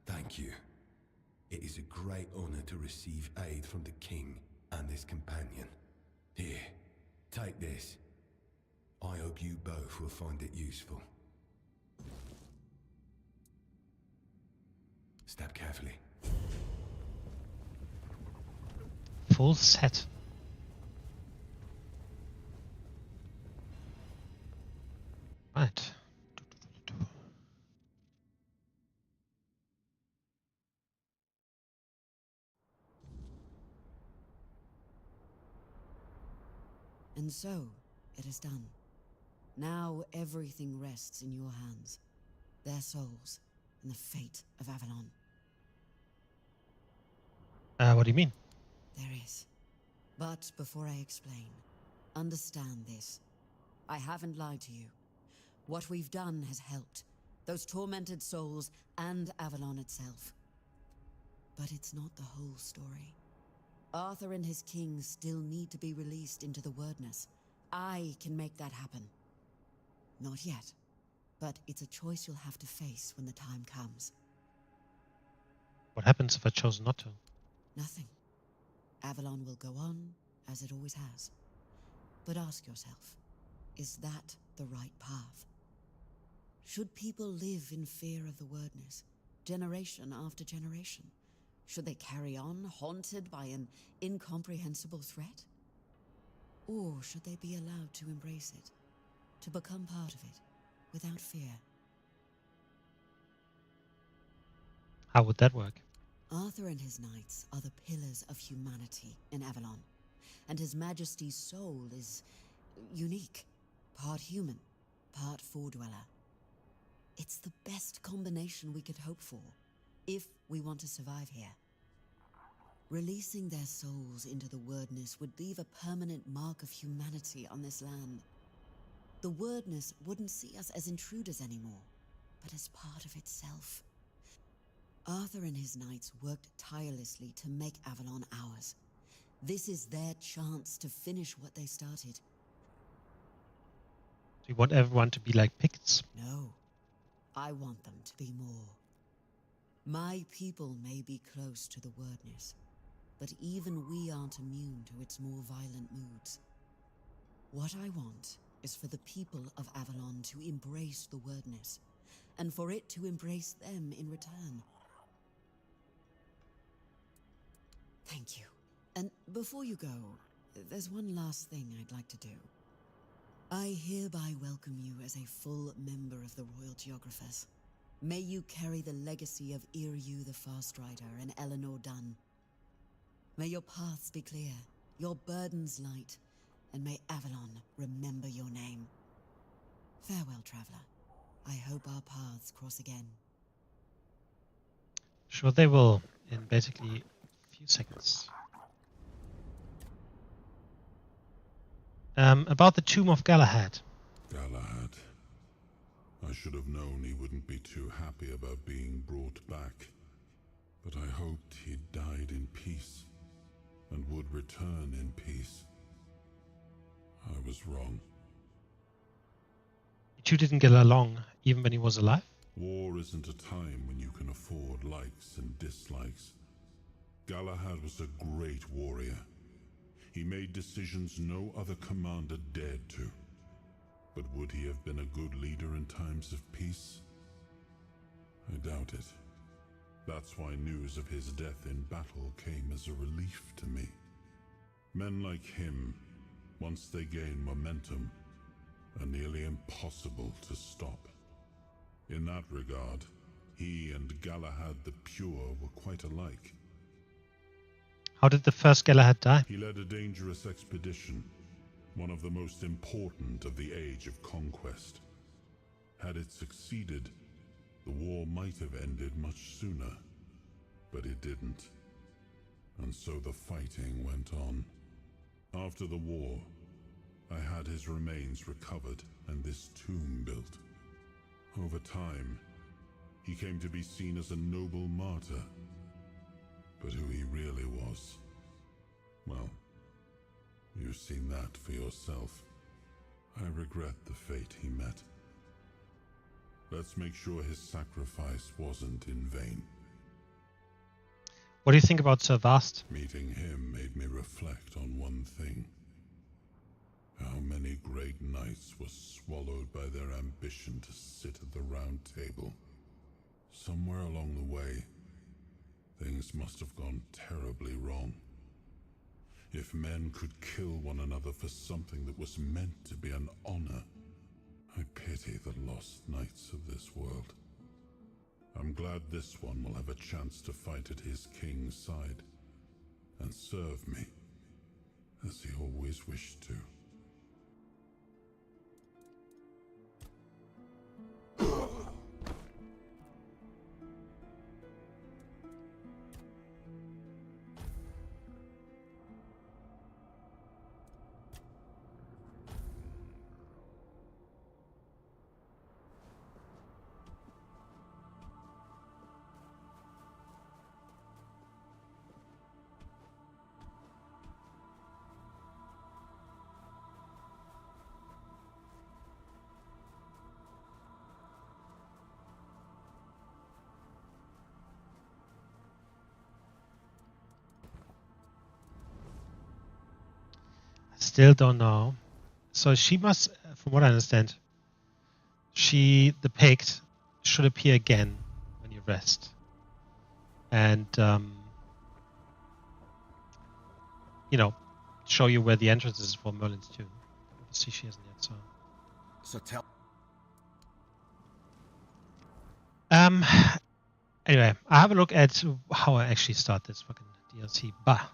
Thank you. It is a great honor to receive aid from the king and his companion. Here, take this. I hope you both will find it useful. Step carefully. Full set. Right. And so, it is done. Now everything rests in your hands. Their souls, and the fate of Avalon. What do you mean? There is. But before I explain, understand this. I haven't lied to you. What we've done has helped. Those tormented souls and Avalon itself. But it's not the whole story. Arthur and his king still need to be released into the Wordness. I can make that happen. Not yet. But it's a choice you'll have to face when the time comes. What happens if I chose not to? Nothing. Avalon will go on, as it always has. But ask yourself, is that the right path? Should people live in fear of the Wordness, generation after generation? Should they carry on, haunted by an incomprehensible threat? Or should they be allowed to embrace it, to become part of it, without fear? How would that work? Arthur and his knights are the pillars of humanity in Avalon, and His Majesty's soul is unique, part human, part Four-Dweller. It's the best combination we could hope for, if we want to survive here. Releasing their souls into the Wordness would leave a permanent mark of humanity on this land. The Wordness wouldn't see us as intruders anymore, but as part of itself. Arthur and his knights worked tirelessly to make Avalon ours. This is their chance to finish what they started. Do you want everyone to be like Picts? No, I want them to be more. My people may be close to the Wordness, but even we aren't immune to its more violent moods. What I want is for the people of Avalon to embrace the Wordness, and for it to embrace them in return. Thank you. And before you go, there's one last thing I'd like to do. I hereby welcome you as a full member of the Royal Geographers. May you carry the legacy of Iryu the Fastrider and Eleanor Dunn. May your paths be clear, your burdens light, and may Avalon remember your name. Farewell, traveler. I hope our paths cross again. Sure they will, in basically a few seconds. About the Tomb of Galahad. Galahad. I should have known he wouldn't be too happy about being brought back. But I hoped he'd died in peace, and would return in peace. I was wrong. You two didn't get along, even when he was alive? War isn't a time when you can afford likes and dislikes. Galahad was a great warrior. He made decisions no other commander dared to. But would he have been a good leader in times of peace? I doubt it. That's why news of his death in battle came as a relief to me. Men like him, once they gain momentum, are nearly impossible to stop. In that regard, he and Galahad the Pure were quite alike. How did the first Galahad die? He led a dangerous expedition, one of the most important of the Age of Conquest. Had it succeeded, the war might have ended much sooner, but it didn't. And so the fighting went on. After the war, I had his remains recovered and this tomb built. Over time, he came to be seen as a noble martyr. But who he really was, well, you've seen that for yourself. I regret the fate he met. Let's make sure his sacrifice wasn't in vain. What do you think about Sir Vast? Meeting him made me reflect on one thing. How many great knights were swallowed by their ambition to sit at the round table. Somewhere along the way, things must have gone terribly wrong. If men could kill one another for something that was meant to be an honor, I pity the lost knights of this world. I'm glad this one will have a chance to fight at his king's side and serve me, as he always wished to. Still don't know. So she must, from what I understand, the Pact should appear again when you rest. And, show you where the entrance is for Merlin's tomb. Obviously she hasn't yet, so. So tell. Anyway, I have a look at how I actually start this fucking DLC. Bah.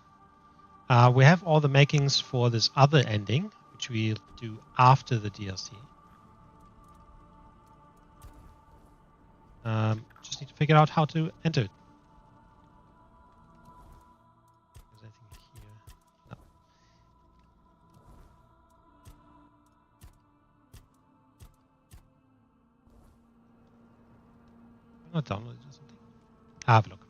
We have all the makings for this other ending, which we'll do after the DLC. Just need to figure out how to enter it. Because I think here... No. I'm not download it or something. Have a look.